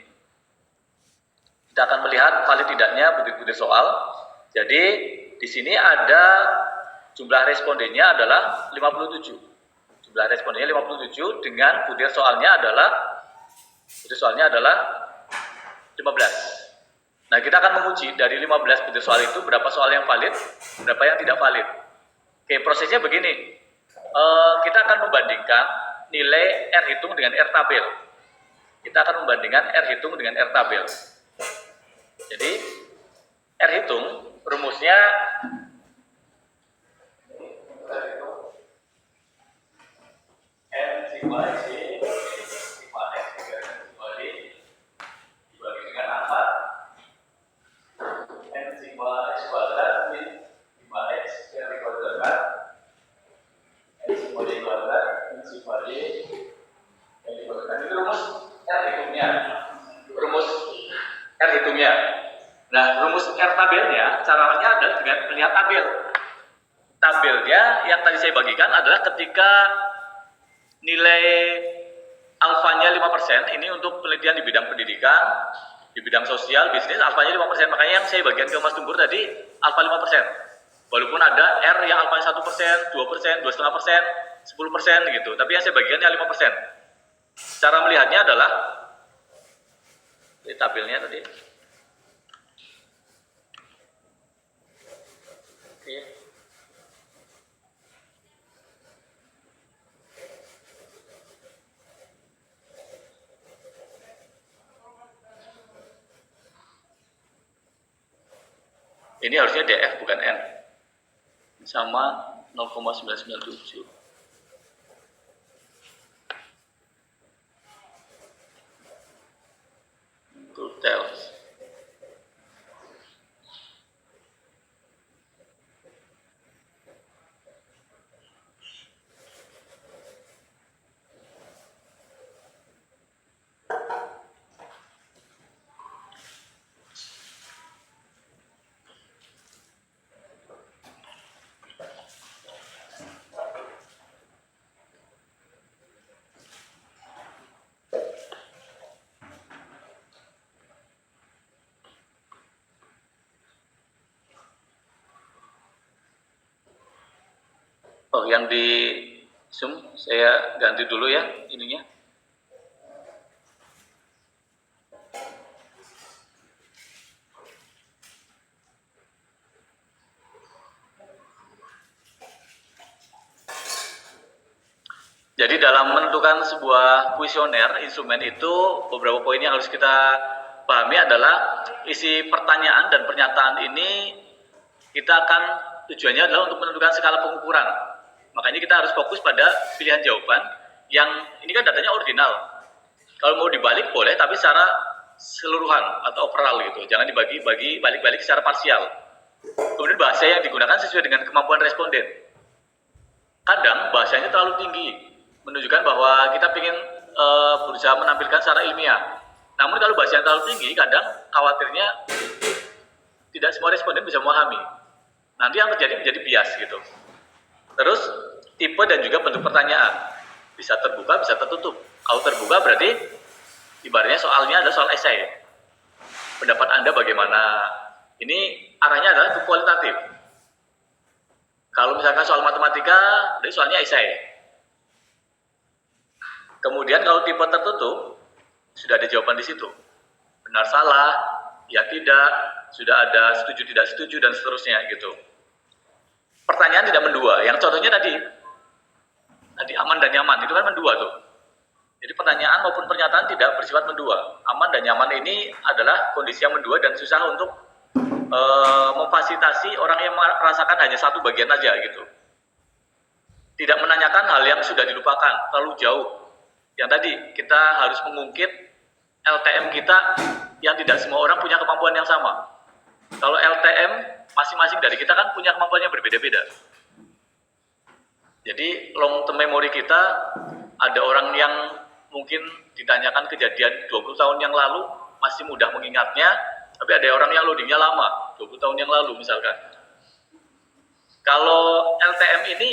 [SPEAKER 1] Kita akan melihat valid tidaknya butir-butir soal. Jadi di sini ada jumlah respondennya adalah 57. Jumlah respondennya 57 dengan butir soalnya adalah 15. Nah, kita akan menguji dari 15 butir soal itu berapa soal yang valid, berapa yang tidak valid. Oke, prosesnya begini. Kita akan membandingkan nilai R hitung dengan R tabel. Kita akan membandingkan R hitung dengan R tabel. Jadi, R hitung rumusnya N sigma C sigma X dibagi dengan 4 N sigma X kuadrat min sigma X yang dikuadratkan N sigma Y kuadrat min sigma Y yang dikuadratkan. Ini rumus R hitungnya. Nah, rumus R tabelnya caranya adalah dengan melihat tabel. Tabelnya yang tadi saya bagikan adalah ketika nilai alfanya 5%, ini untuk penelitian di bidang pendidikan, di bidang sosial, bisnis, alfanya 5%. Makanya yang saya bagikan ke Mas Tumbur tadi, alfa 5%. Walaupun ada R yang alfanya 1%, 2%, 2,5%, 10% gitu. Tapi yang saya bagikan ya 5%. Cara melihatnya adalah, di tabelnya tadi. Oke. Ini harusnya DF bukan N. Sama 0,997. Tells. Oh, yang di Zoom saya ganti dulu ya ininya. Jadi dalam menentukan sebuah kuesioner instrumen itu beberapa poin yang harus kita pahami adalah isi pertanyaan dan pernyataan ini kita akan tujuannya adalah untuk menentukan skala pengukuran. Makanya kita harus fokus pada pilihan jawaban yang ini kan datanya ordinal. Kalau mau dibalik boleh tapi secara seluruhan atau overall gitu. Jangan balik-balik secara parsial. Kemudian bahasa yang digunakan sesuai dengan kemampuan responden. Kadang bahasanya terlalu tinggi, menunjukkan bahwa kita ingin berusaha menampilkan secara ilmiah. Namun kalau bahasa yang terlalu tinggi, kadang khawatirnya tidak semua responden bisa memahami. Nanti yang terjadi menjadi bias gitu. Terus tipe dan juga bentuk pertanyaan bisa terbuka, bisa tertutup. Kalau terbuka berarti ibaratnya soalnya adalah soal esai. Pendapat Anda bagaimana? Ini arahnya adalah ke kualitatif. Kalau misalkan soal matematika, berarti soalnya esai. Kemudian kalau tipe tertutup, sudah ada jawaban di situ. Benar salah, ya tidak, sudah ada setuju tidak setuju dan seterusnya gitu. Pertanyaan tidak mendua. Yang contohnya tadi, Tadi aman dan nyaman, itu kan mendua tuh. Jadi pertanyaan maupun pernyataan tidak bersifat mendua. Aman dan nyaman ini adalah kondisi yang mendua dan susah untuk memfasilitasi orang yang merasakan hanya satu bagian aja gitu. Tidak menanyakan hal yang sudah dilupakan, terlalu jauh. Yang tadi, kita harus mengungkit LTM kita yang tidak semua orang punya kemampuan yang sama. Kalau LTM, masing-masing dari kita kan punya kemampuan yang berbeda-beda. Jadi long term memory kita, ada orang yang mungkin ditanyakan kejadian 20 tahun yang lalu, masih mudah mengingatnya, tapi ada orang yang loadingnya lama, 20 tahun yang lalu misalkan. Kalau LTM ini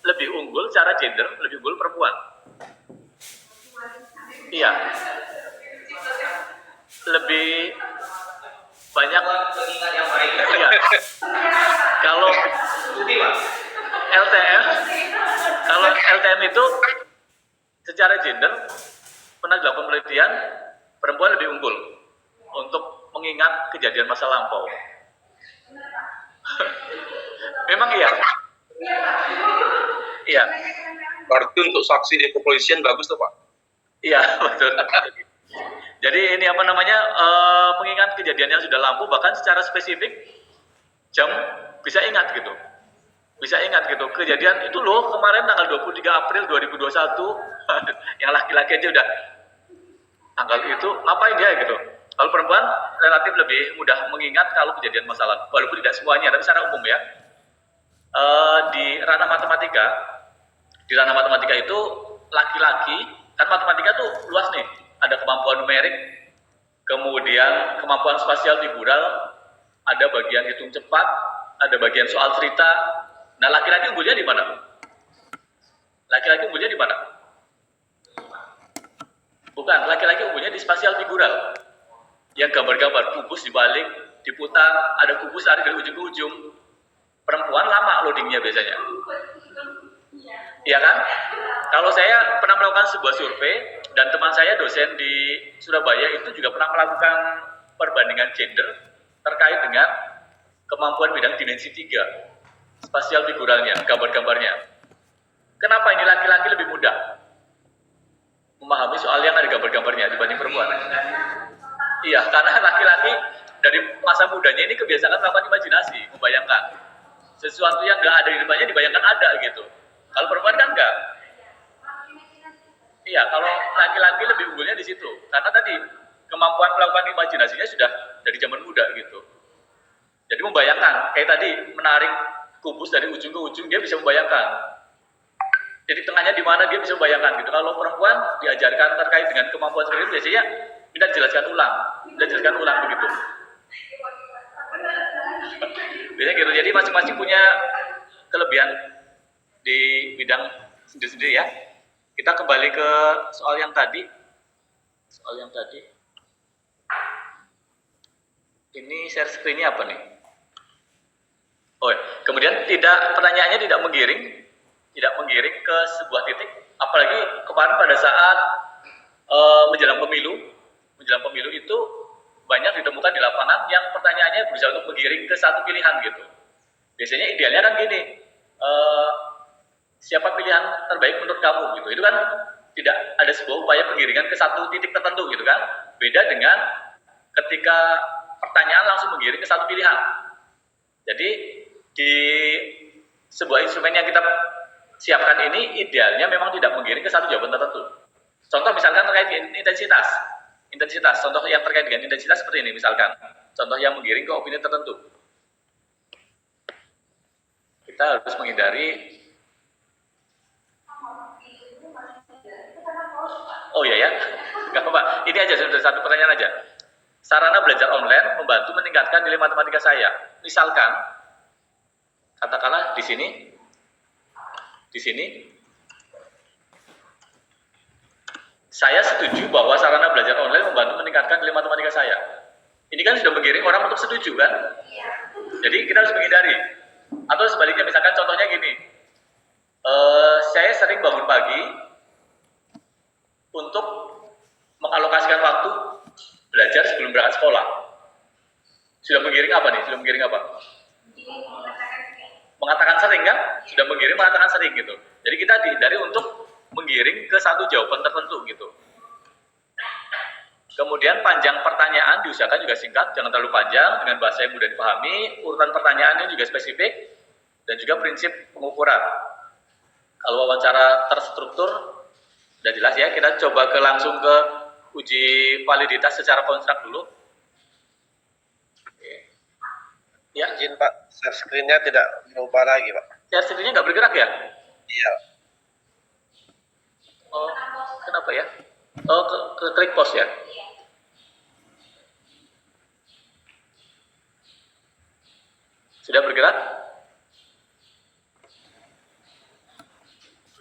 [SPEAKER 1] lebih unggul secara gender, lebih unggul perempuan. Iya. Lebih banyak iya. Kalau LTM itu secara gender pernah dilakukan penelitian, perempuan lebih unggul untuk mengingat kejadian masa lampau. Memang iya. Iya.
[SPEAKER 4] Berarti untuk saksi di kepolisian bagus tuh Pak?
[SPEAKER 1] Iya, betul. Jadi ini apa namanya, mengingat kejadian yang sudah lampau, bahkan secara spesifik jam bisa ingat gitu. Bisa ingat gitu, kejadian itu loh kemarin tanggal 23 April 2021, yang laki-laki aja udah tanggal itu, ngapain dia gitu. Kalau perempuan relatif lebih mudah mengingat kalau kejadian masa lalu, walaupun tidak semuanya, tapi secara umum ya. Di ranah matematika itu laki-laki, kan matematika tuh luas nih, ada kemampuan numerik, kemudian kemampuan spasial figural, ada bagian hitung cepat, ada bagian soal cerita. Nah, laki-laki unggulnya di mana? Laki-laki unggulnya di mana? Bukan, laki-laki unggulnya di spasial figural. Yang gambar-gambar kubus dibalik, diputar, ada kubus ada dari ujung ke ujung. Perempuan lama loadingnya biasanya. Iya kan? Kalau saya pernah melakukan sebuah survei, dan teman saya dosen di Surabaya itu juga pernah melakukan perbandingan gender terkait dengan kemampuan bidang dimensi 3. Spasial figuralnya, gambar-gambarnya. Kenapa ini laki-laki lebih mudah memahami soal yang ada gambar-gambarnya dibanding perempuan? Iya, karena laki-laki dari masa mudanya ini kebiasaan melakukan imajinasi, membayangkan sesuatu yang nggak ada di depannya dibayangkan ada gitu. Kalau perempuan kan enggak. Iya, kalau laki-laki lebih unggulnya di situ, karena tadi kemampuan melakukan imajinasinya sudah dari zaman muda gitu. Jadi membayangkan, kayak tadi menarik kubus dari ujung ke ujung, dia bisa membayangkan. Jadi tengahnya di mana dia bisa membayangkan gitu. Kalau perempuan diajarkan terkait dengan kemampuan seperti itu, biasanya minta dijelaskan ulang begitu. Biasanya gitu. Jadi masing-masing punya kelebihan di bidang sendiri-sendiri ya. Kita kembali ke soal yang tadi. Ini share screen-nya apa nih? Oh, kemudian pertanyaannya tidak menggiring ke sebuah titik, apalagi kemarin pada saat menjelang pemilu itu banyak ditemukan di lapangan yang pertanyaannya berusaha untuk menggiring ke satu pilihan gitu. Biasanya idealnya kan gini, siapa pilihan terbaik menurut kamu gitu. Itu kan tidak ada sebuah upaya penggiringan ke satu titik tertentu gitu kan. Beda dengan ketika pertanyaan langsung menggiring ke satu pilihan. Jadi di sebuah instrumen yang kita siapkan ini idealnya memang tidak menggiring ke satu jawaban tertentu. Contoh misalkan terkait intensitas. Contoh yang terkait dengan intensitas seperti ini misalkan. Contoh yang menggiring ke opini tertentu. Kita harus menghindari. Oh iya ya, nggak apa-apa. Ini aja sudah satu pertanyaan aja. Sarana belajar online membantu meningkatkan nilai matematika saya. Misalkan, katakanlah di sini, saya setuju bahwa sarana belajar online membantu meningkatkan nilai matematika saya. Ini kan sudah menggiring orang untuk setuju kan? Jadi kita harus menghindari. Atau sebaliknya, misalkan contohnya gini, saya sering bangun pagi untuk mengalokasikan waktu belajar sebelum berangkat sekolah. Sudah menggiring apa nih? Mengatakan sering kan? Sudah menggiring mengatakan sering gitu. Jadi kita dihindari untuk menggiring ke satu jawaban tertentu gitu. Kemudian panjang pertanyaan diusahakan juga singkat, jangan terlalu panjang, dengan bahasa yang mudah dipahami. Urutan pertanyaannya juga spesifik, dan juga prinsip pengukuran. Kalau wawancara terstruktur, sudah jelas ya, kita coba langsung ke uji validitas secara konstruk dulu.
[SPEAKER 5] Ya, izin Pak, share screen-nya tidak berubah lagi Pak.
[SPEAKER 1] Share screen-nya nggak bergerak ya?
[SPEAKER 5] Iya.
[SPEAKER 1] Oh, kenapa ya? Oh, ke klik pause ya? Sudah bergerak?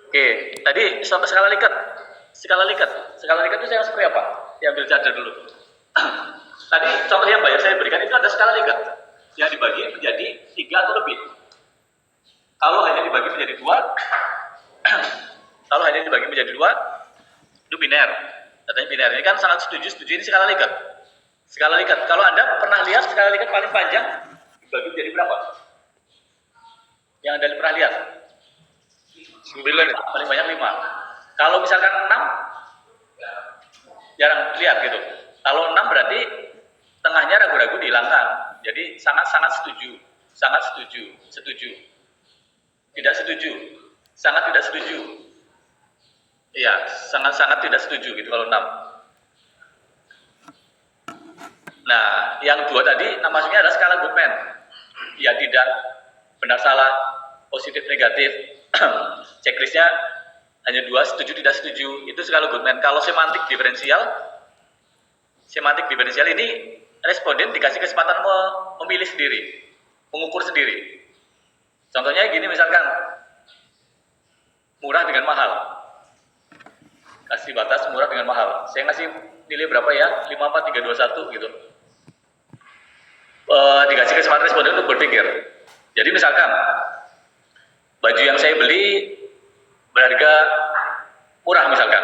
[SPEAKER 1] Oke, tadi sampai skala likat. Skala likat itu yang seperti apa? Diambil charger dulu. Tadi contoh yang banyak saya berikan itu ada skala likat yang dibagi menjadi 3 atau lebih. Kalau hanya dibagi menjadi 2, itu biner. Katanya biner. Ini kan sangat setuju ini skala likat. Skala likat. Kalau Anda pernah lihat skala likat paling panjang dibagi menjadi berapa? Yang Anda pernah lihat?
[SPEAKER 4] 9 ya?
[SPEAKER 1] Paling banyak 5. Kalau misalkan 6, jarang lihat gitu. Kalau 6 berarti tengahnya ragu-ragu dihilangkan. Jadi sangat-sangat setuju. Sangat setuju. Setuju. Tidak setuju. Sangat tidak setuju. Iya, sangat-sangat tidak setuju gitu kalau 6. Nah, yang 2 tadi maksudnya adalah skala Goodman. Ya tidak, benar salah, positif negatif. Checklistnya hanya 2, setuju tidak setuju. Itu skala Goodman. Kalau semantik diferensial ini responden dikasih kesempatan memilih sendiri, mengukur sendiri. Contohnya gini misalkan, murah dengan mahal. Kasih batas murah dengan mahal. Saya ngasih nilai berapa ya? 5, 4, 3, 2, 1 gitu. Dikasih kesempatan responden untuk berpikir. Jadi misalkan, baju yang saya beli berharga murah misalkan.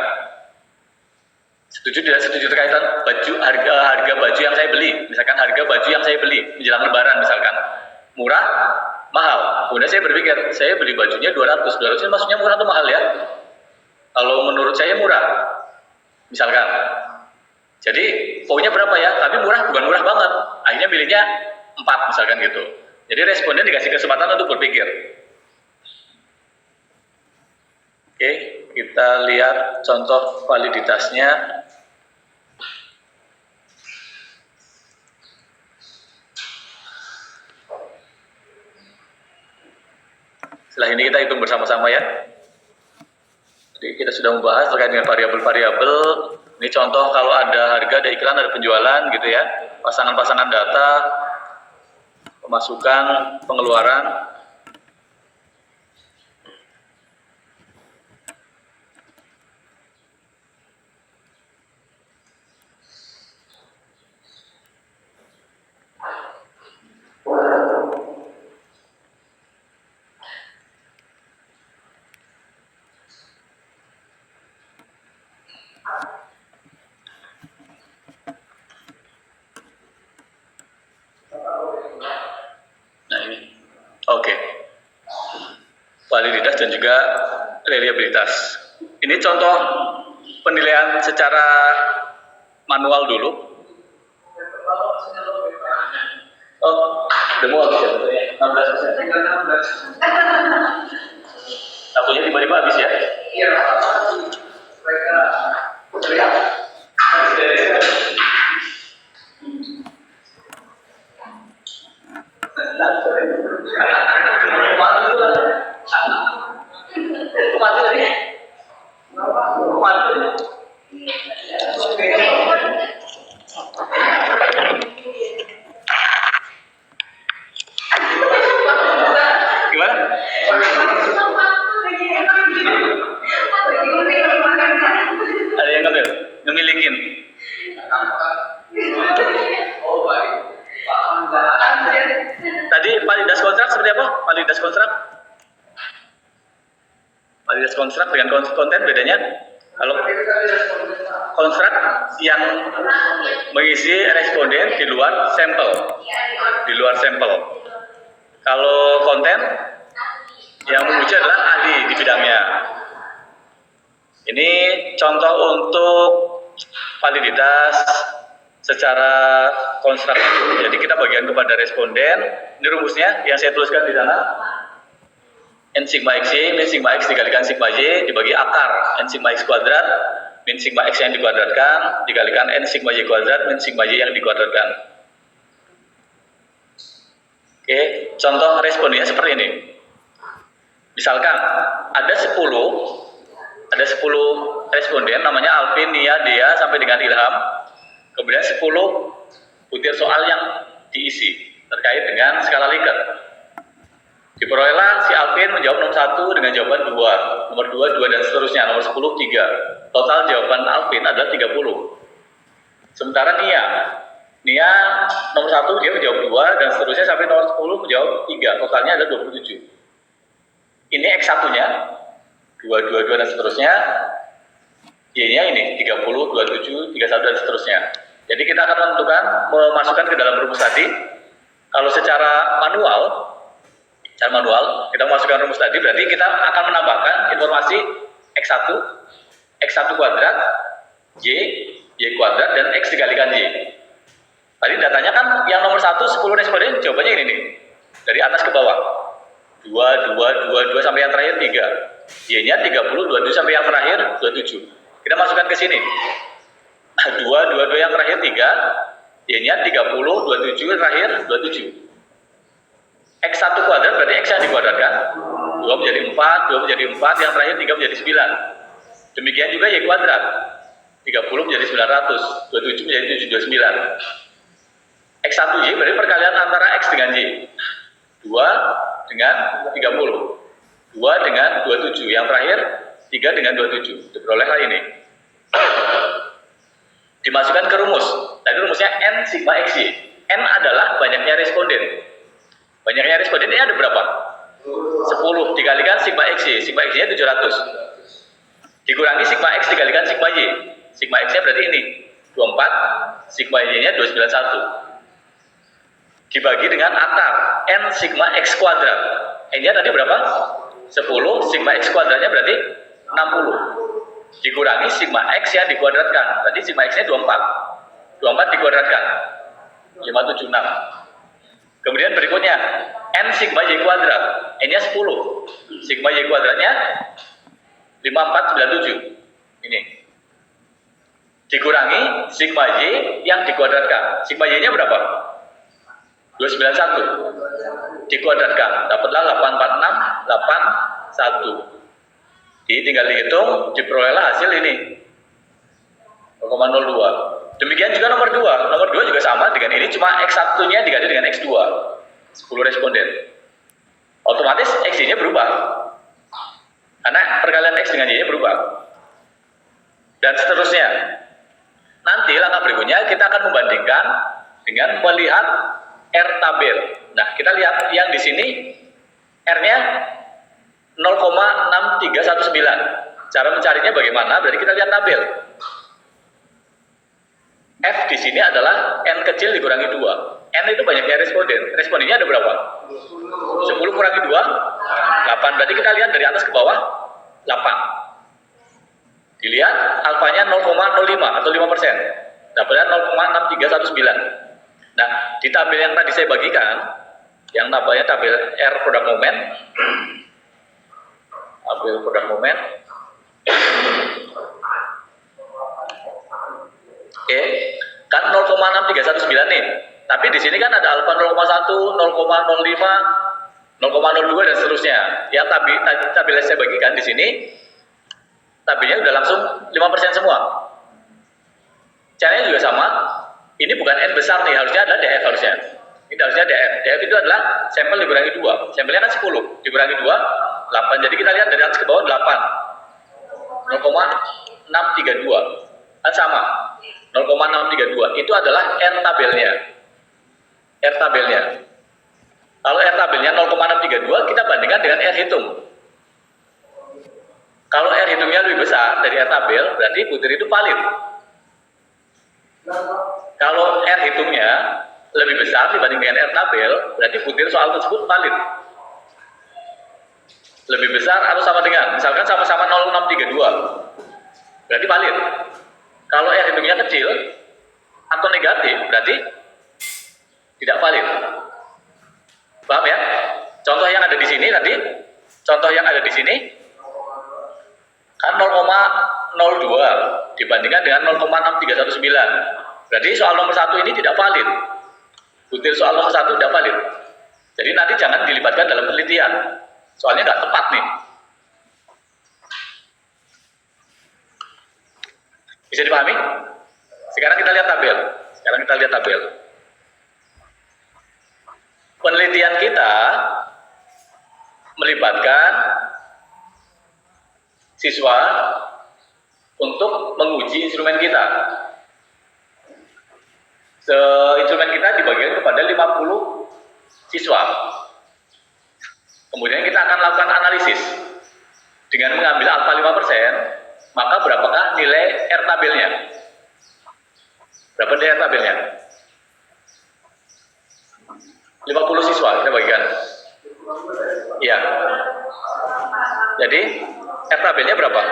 [SPEAKER 1] Setuju tidak setuju terkaitan harga baju yang saya beli. Misalkan harga baju yang saya beli menjelang lebaran misalkan. Murah, mahal. Kemudian saya berpikir, saya beli bajunya 200 ini maksudnya murah atau mahal ya? Kalau menurut saya murah, misalkan. Jadi poinnya berapa ya? Tapi murah bukan murah banget. Akhirnya pilihnya 4 misalkan gitu. Jadi responden dikasih kesempatan untuk berpikir. Oke, kita lihat contoh validitasnya. Setelah ini kita hitung bersama-sama ya. Jadi kita sudah membahas terkait dengan variabel-variabel. Ini contoh kalau ada harga, ada iklan, ada penjualan gitu ya. Pasangan-pasangan data, pemasukan, pengeluaran. Oke. Validitas dan juga reliabilitas. Ini contoh penilaian secara manual dulu. Oh, demo habis ya? 16%. Satunya tiba-tiba habis ya?
[SPEAKER 3] Iya. Mereka teriak.
[SPEAKER 1] Ada yang ngemilikin. Tadi validitas kontrak seperti apa? Validitas kontrak? Validitas kontrak dengan konten bedanya? Kalau kontrak yang mengisi responden di luar sampel. Kalau konten Yang menguji adalah ahli di bidangnya. Ini contoh untuk validitas secara konstruktif. Jadi kita bagian kepada responden. Ini rumusnya yang saya tuliskan di sana. N sigma x y min sigma x dikalikan sigma y dibagi akar N sigma x kuadrat min sigma x yang dikuadratkan dikalikan N sigma y kuadrat min sigma y yang dikuadratkan. Oke, contoh respondennya seperti ini. Misalkan ada 10 responden namanya Alvin, Nia, Dea sampai dengan Ilham. Kemudian 10 butir soal yang diisi terkait dengan skala Likert. Diperolehlah si Alvin menjawab nomor 1 dengan jawaban 2, nomor 2, 2 dan seterusnya, nomor 10, 3. Total jawaban Alvin adalah 30. Sementara Nia nomor 1 dia menjawab 2 dan seterusnya sampai nomor 10 menjawab 3. Totalnya adalah 27. Ini X1-nya 2, 2, 2 dan seterusnya. Y-nya ini 30, 27, 31 dan seterusnya. Jadi kita akan menentukan, memasukkan ke dalam rumus tadi. Kalau secara manual kita memasukkan rumus tadi, berarti kita akan menambahkan informasi X1 kuadrat, Y kuadrat, dan X dikalikan Y. Tadi datanya kan yang nomor 1, 10 responden jawabannya ini nih. Dari atas ke bawah. 2, 2, 2, 2 sampai yang terakhir 3. Y-nya 30, 27 sampai yang terakhir 27. Kita masukkan ke sini. 2, 2, 2 yang terakhir 3. Y-nya 30, 27 terakhir 27. X1 kuadrat berarti X yang dikuadratkan 2 menjadi 4, 2 menjadi 4, yang terakhir 3 menjadi 9. Demikian juga Y kuadrat 30 menjadi 900, 27 menjadi 729. X1Y berarti perkalian antara X dengan Y. 2 dengan 30, 2 dengan 27, yang terakhir 3 dengan 27. Diperolehlah ini. Dimasukkan ke rumus. Tadi rumusnya N sigma XY. N adalah banyaknya responden. Banyaknya responden ini ada berapa? 10 dikalikan sigma XY. Sigma XY-nya 700. Dikurangi sigma X dikalikan sigma Y. Sigma X-nya berarti ini 24, sigma Y-nya 291. Dibagi dengan akar N sigma X kuadrat. N-nya tadi berapa? 10, sigma X kuadratnya berarti 60. Dikurangi sigma X yang dikuadratkan. Tadi sigma X-nya 24. 24 dikuadratkan 576. Kemudian berikutnya N sigma Y kuadrat. N-nya 10. Sigma Y kuadratnya 5497. Ini. Dikurangi sigma Y yang dikuadratkan. Sigma Y-nya berapa? 291. Dikuadratkan. Dapatlah 84681. Tinggal dihitung, diperolehlah hasil ini 0,02. Demikian juga nomor 2. Nomor 2 juga sama dengan ini, cuma X1-nya diganti dengan X2. 10 responden. Otomatis X-nya berubah. Karena perkalian X dengan Y-nya berubah. Dan seterusnya. Nanti langkah berikutnya kita akan membandingkan dengan melihat R tabel. Nah, kita lihat yang di sini R-nya 0,6319. Cara mencarinya bagaimana? Berarti kita lihat tabel. F di sini adalah N kecil dikurangi 2. N itu banyaknya responden. Respondennya ada berapa? 10 kurangi 2, 8. Berarti kita lihat dari atas ke bawah, 8. Dilihat alfanya 0,05 atau 5%. Dapatnya 0,6319. Nah, di tabel yang tadi saya bagikan, yang namanya tabel R produk momen, tabel produk momen. Oke, kan 0,6319 nih. Tapi di sini kan ada alfa 0,1, 0,05, 0,02 dan seterusnya. Yang tabel yang saya bagikan di sini, tabelnya udah langsung 5% semua. Caranya juga sama. Ini bukan N besar nih, harusnya ada DF harusnya. Ini harusnya DF. DF itu adalah sampel dikurangi 2. Sampelnya kan 10, dikurangi 2, 8. Jadi kita lihat dari atas ke bawah 8. 0,632. Kan sama. 0,632. Itu adalah R tabelnya. R tabelnya. Kalau R tabelnya 0,632, kita bandingkan dengan R hitung. Kalau R hitungnya lebih besar dari R tabel, berarti butir itu valid. Kalau R hitungnya lebih besar dibanding dengan R tabel, berarti butir soal tersebut valid. lebih besar atau sama dengan, misalkan sama-sama 0,632, berarti valid. Kalau R hitungnya kecil atau negatif, berarti tidak valid. Paham ya? Contoh yang ada di sini tadi, contoh yang ada di sini kan 0,02 dibandingkan dengan 0,6319. Berarti soal nomor 1 ini tidak valid. Butir soal nomor 1 tidak valid. Jadi nanti jangan dilibatkan dalam penelitian. Soalnya nggak tepat nih. Bisa dipahami? Sekarang kita lihat tabel. Penelitian kita melibatkan siswa untuk menguji instrumen kita. Instrumen kita dibagikan kepada 50 siswa. Kemudian kita akan lakukan analisis. Dengan mengambil alfa 5%, maka berapakah nilai R tabelnya? Berapa nilai R tabelnya? 50 siswa kita bagikan. Iya. Jadi R tabelnya berapa?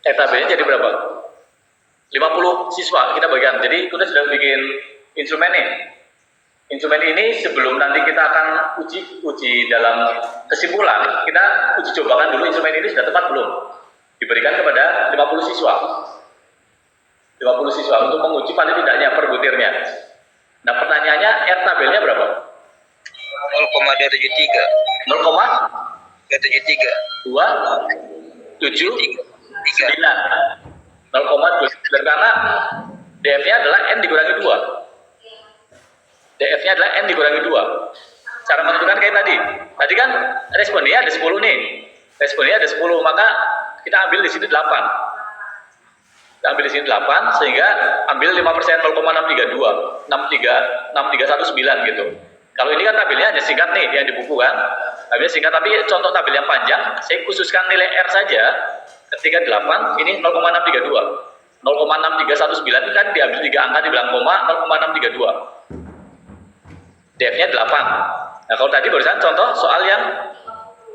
[SPEAKER 1] R tabelnya jadi berapa? 50 siswa kita bagikan. Jadi kita sudah bikin instrumen nih. Instrumen ini sebelum nanti kita akan uji dalam kesimpulan, kita uji cobakan dulu instrumen ini sudah tepat belum? Diberikan kepada 50 siswa. 50 siswa untuk menguji paling tidaknya per butirnya. Nah, pertanyaannya R tabelnya berapa?
[SPEAKER 2] 0,273.
[SPEAKER 1] 0,279. 0,29 karena DF-nya adalah N dikurangi 2. DF-nya adalah N dikurangi 2. Cara menentukan kayak tadi. Tadi kan responnya ada 10 nih. Responnya ada 10, maka kita ambil di sini 8. Kita ambil di sini 8, sehingga ambil 5%, 0,632. 6319 gitu. Kalau ini kan tabelnya hanya singkat nih, yang di buku kan. Tabelnya singkat, tapi contoh tabel yang panjang, saya khususkan nilai R saja. Ketika 8, ini 0,632. 0,6319 kan diambil 3 angka dibilang koma, 0,632. DF-nya 8. Nah, kalau tadi barusan contoh soal yang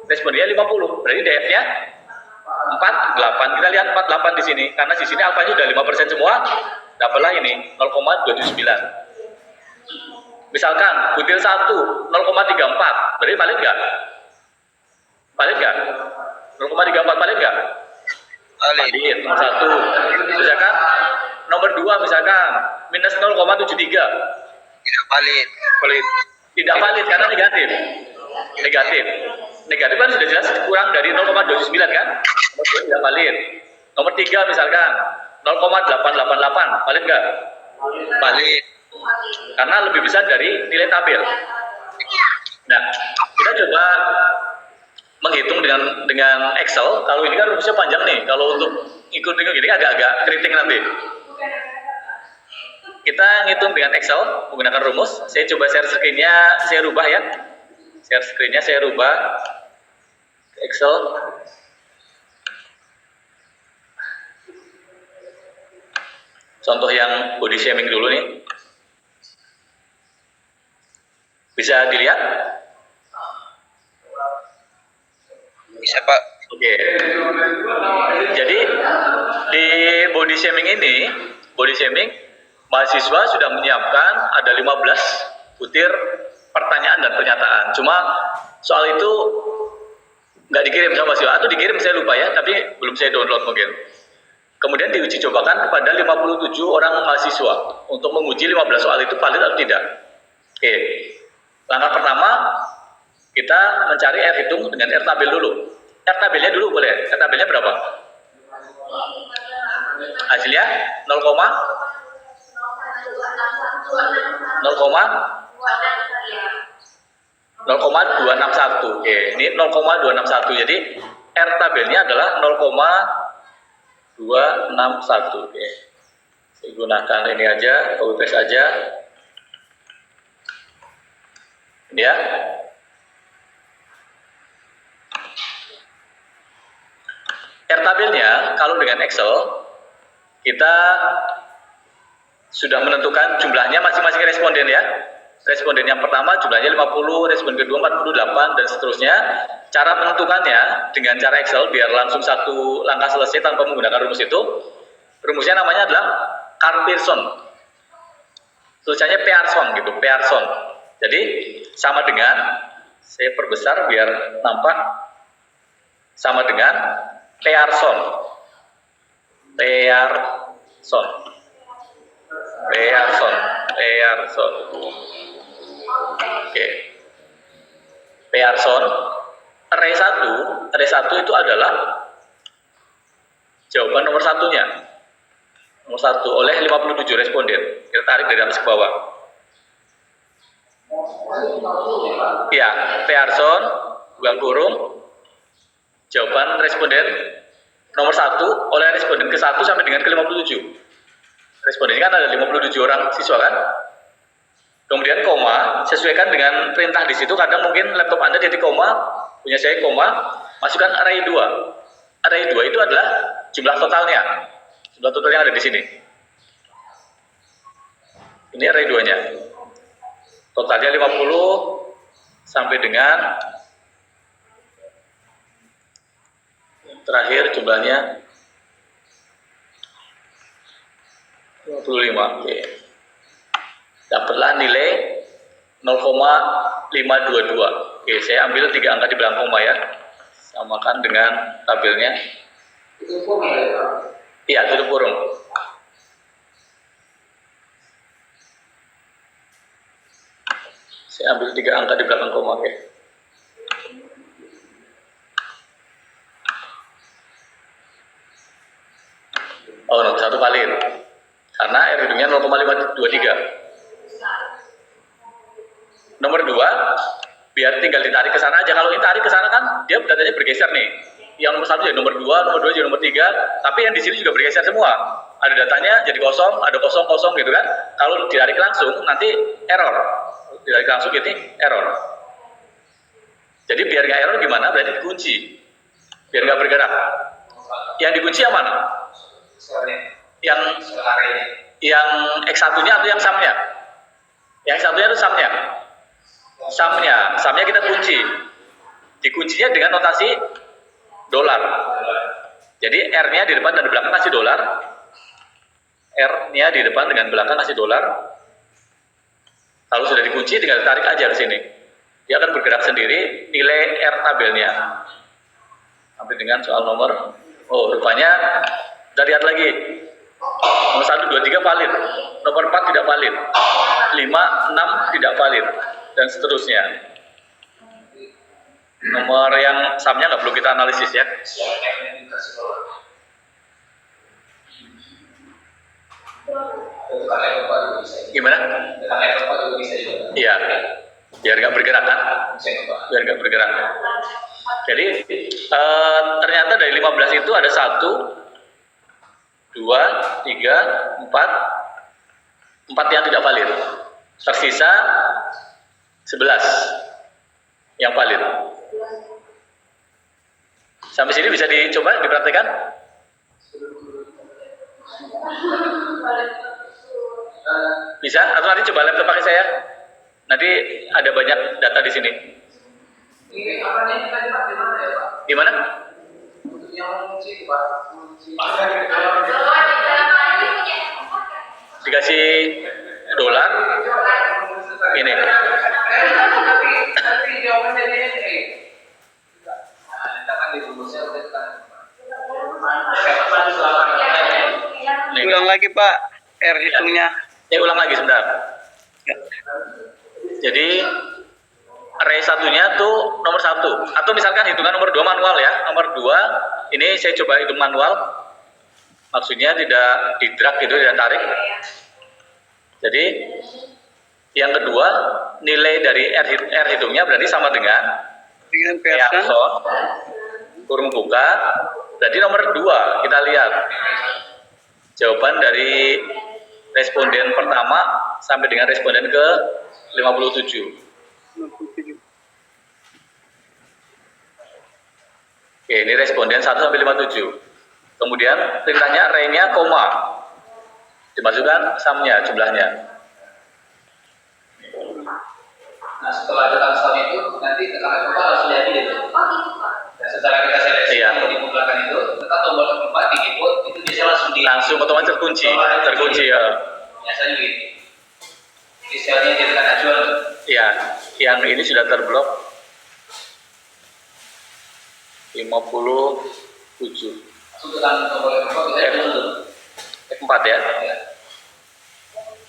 [SPEAKER 1] responnya 50, berarti DF-nya 48. Kita lihat 48 di sini, karena di sini alfanya sudah 5% semua, dapatlah ini 0,279. Misalkan butir 1 0,34, berarti valid nggak? Valid nggak? 0,34 valid nggak? Valid. Nomor 1. Misalkan nomor 2 misalkan minus 0,73.
[SPEAKER 2] Tidak valid.
[SPEAKER 1] Valid. Tidak valid karena negatif. Negatif kan sudah jelas kurang dari 0,29 kan? Nomor 2 tidak valid. Nomor 3 misalkan 0,888 valid nggak? Valid. Karena lebih besar dari nilai tabel. Nah, kita coba menghitung dengan Excel. Kalau ini kan rumusnya panjang nih. Kalau untuk ikut-ikut gini agak-agak keriting nanti. Kita ngitung dengan Excel menggunakan rumus. Saya coba share screen-nya, saya rubah ya. Share screen-nya saya rubah Excel. Contoh yang body shaming dulu nih. Bisa dilihat?
[SPEAKER 2] Bisa, Pak.
[SPEAKER 1] Oke. Jadi di body shaming ini, mahasiswa sudah menyiapkan ada 15 butir pertanyaan dan pernyataan. Cuma soal itu nggak dikirim sama mahasiswa, atau dikirim saya lupa ya, tapi belum saya download mungkin. Kemudian diuji cobakan kepada 57 orang mahasiswa untuk menguji 15 soal itu valid atau tidak. Oke. Langkah pertama, kita mencari R hitung dengan R tabel dulu. R tabelnya dulu boleh. R tabelnya berapa? Hasilnya 0,261. Oke, ini 0,261. Jadi R tabelnya adalah 0,261. Oke. Saya gunakan ini aja, copy paste aja. Ini ya. R tabelnya kalau dengan Excel kita sudah menentukan jumlahnya masing-masing responden ya. responden yang pertama jumlahnya 50, responden kedua 48, dan seterusnya. Cara menentukannya dengan cara Excel biar langsung satu langkah selesai tanpa menggunakan rumus itu. Rumusnya namanya adalah Carl-Pearson. Tulisannya Pearson gitu, Pearson. Jadi sama dengan, saya perbesar biar nampak, sama dengan Pearson. Pearson. Pearson. Pearson. Oke. Pearson. Array 1 itu adalah jawaban nomor satunya. Nomor 1 oleh 57 responden. Kita tarik dari atas ke bawah. Ya, Pearson, bukan kurung, jawaban responden nomor 1 oleh responden ke-1 sampai dengan ke-57. Responden ini kan ada 57 orang siswa kan? Kemudian koma, sesuaikan dengan perintah di situ. Kadang mungkin laptop Anda jadi koma, punya saya koma, masukkan array 2. Array 2 itu adalah jumlah totalnya. Jumlah total yang ada di sini. Ini array 2-nya. Totalnya 50 sampai dengan terakhir jumlahnya 55. Oke. Dapatlah nilai 0,522. Oke, saya ambil 3 angka di belakang koma ya. Samakan dengan tabelnya.
[SPEAKER 3] Itu pun ya, Pak.
[SPEAKER 1] Iya, tutup kurung. Saya ambil 3 angka di belakang koma, oke. Oh, no, 1 valid. Karena R hidungnya 0,523. Nomor 2, biar tinggal ditarik ke sana aja. Kalau ditarik ke sana kan dia datanya bergeser nih. Yang nomor 1 jadi nomor 2, nomor 2 jadi nomor 3, tapi yang di sini juga bergeser semua. Ada datanya jadi kosong, ada kosong gitu kan. Kalau ditarik langsung nanti error. Ditarik langsung gitu error. Jadi biar nggak error gimana? Berarti dikunci. Biar nggak bergerak. Yang dikunci yang mana? Yang X1-nya atau yang sum-nya? Yang satunya itu sum-nya. Sum-nya kita kunci. Dikuncinya dengan notasi dolar. Jadi R-nya di depan dan di belakang kasih dolar. R-nya di depan dengan belakang kasih dolar. Kalau sudah dikunci tinggal tarik aja ke sini. Dia akan bergerak sendiri nilai R tabelnya. Sampai dengan soal nomor. Oh, rupanya kita lihat lagi. Nomor 1, 2, 3 valid. Nomor 4 tidak valid. 5, 6 tidak valid. Dan seterusnya. Nomor yang sum-nya nggak perlu kita analisis ya. Gimana? Iya. Biar nggak bergerak kan? Biar nggak bergerak. Jadi ternyata dari 15 itu ada 1, 2, 3, 4 yang tidak valid. Tersisa 11 yang valid. Sampai sini bisa dicoba dipraktikkan? Bisa? Atau nanti coba laptop pakai saya? Nanti ada banyak data di sini.
[SPEAKER 3] Ini apanya kita dapat di mana ya, Pak?
[SPEAKER 1] Gimana?
[SPEAKER 3] Untuk yang mengunci, Pak.
[SPEAKER 1] Dikasih dolar. Ini.
[SPEAKER 3] Tapi jawabannya dia ini. Letakkan di rumusnya udah tekan.
[SPEAKER 1] Nih.
[SPEAKER 2] Ulang lagi Pak, R hitungnya.
[SPEAKER 1] Ulang lagi sebentar.
[SPEAKER 2] Ya.
[SPEAKER 1] Jadi array satunya tuh nomor 1. Atau misalkan hitungan nomor 2 manual ya. Nomor 2 ini saya coba hitung manual. Maksudnya tidak di drag gitu, tidak tarik. Jadi yang kedua nilai dari R hitungnya berarti sama dengan
[SPEAKER 2] Pearson.
[SPEAKER 1] kurung buka. Berarti nomor 2 kita lihat jawaban dari responden pertama sampai dengan responden ke 57. Oke, ini responden 1 sampai 57. Kemudian perintahnya array-nya koma. Dimasukkan sum-nya, jumlahnya.
[SPEAKER 3] Nah, setelah ada langsung itu, nanti tekan F4 langsung jadi itu. Dan setelah kita seleksi
[SPEAKER 1] Iya.
[SPEAKER 3] di belakang itu, tekan tombol F4 di keyboard, itu bisa langsung
[SPEAKER 1] Langsung otomatis terkunci ya.
[SPEAKER 3] Biasanya gitu. Jadi selnya ditekan acuan.
[SPEAKER 1] Ya, yang ini sudah terblok 57.
[SPEAKER 3] Langsung tekan tombol F4 bisa langsung.
[SPEAKER 1] F4 ya.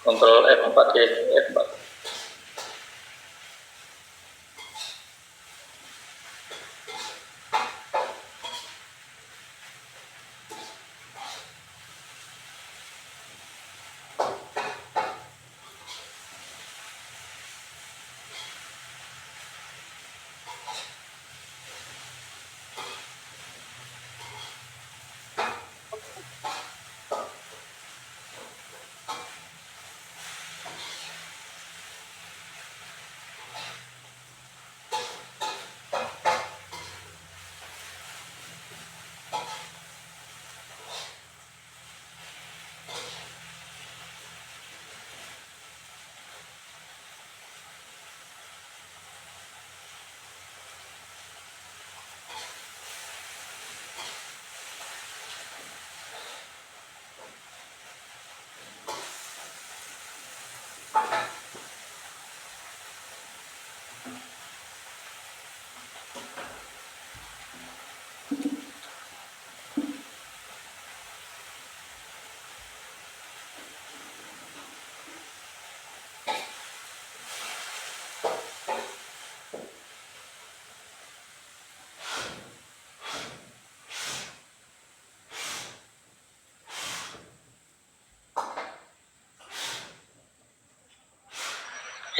[SPEAKER 1] Kontrol F4 ya, F4.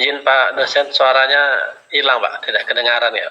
[SPEAKER 5] Izin Pak dosen, suaranya hilang Pak, tidak kedengaran ya.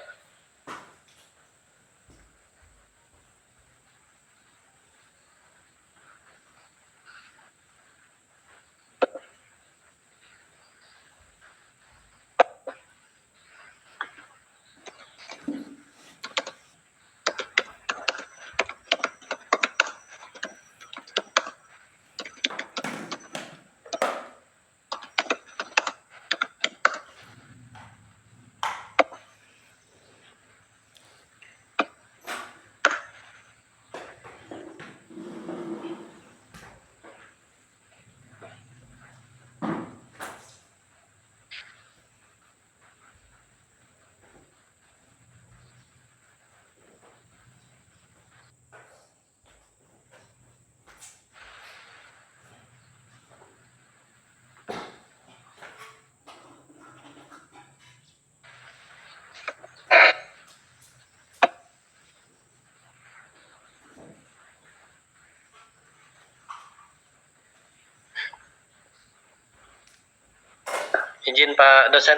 [SPEAKER 5] Izin Pak dosen,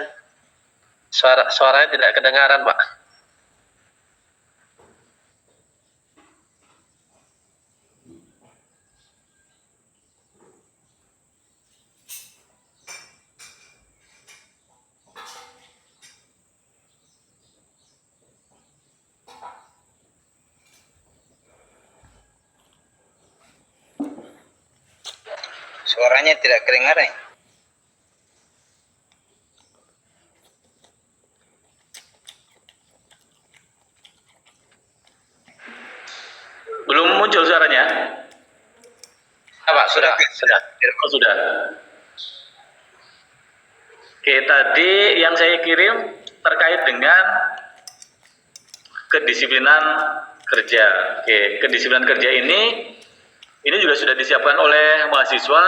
[SPEAKER 5] suaranya tidak kedengaran Pak.
[SPEAKER 2] Suaranya tidak kedengaran.
[SPEAKER 1] Belum muncul suaranya?
[SPEAKER 5] Pak, sudah.
[SPEAKER 1] Oh, sudah. Oke, tadi yang saya kirim terkait dengan kedisiplinan kerja. Oke, kedisiplinan kerja ini juga sudah disiapkan oleh mahasiswa.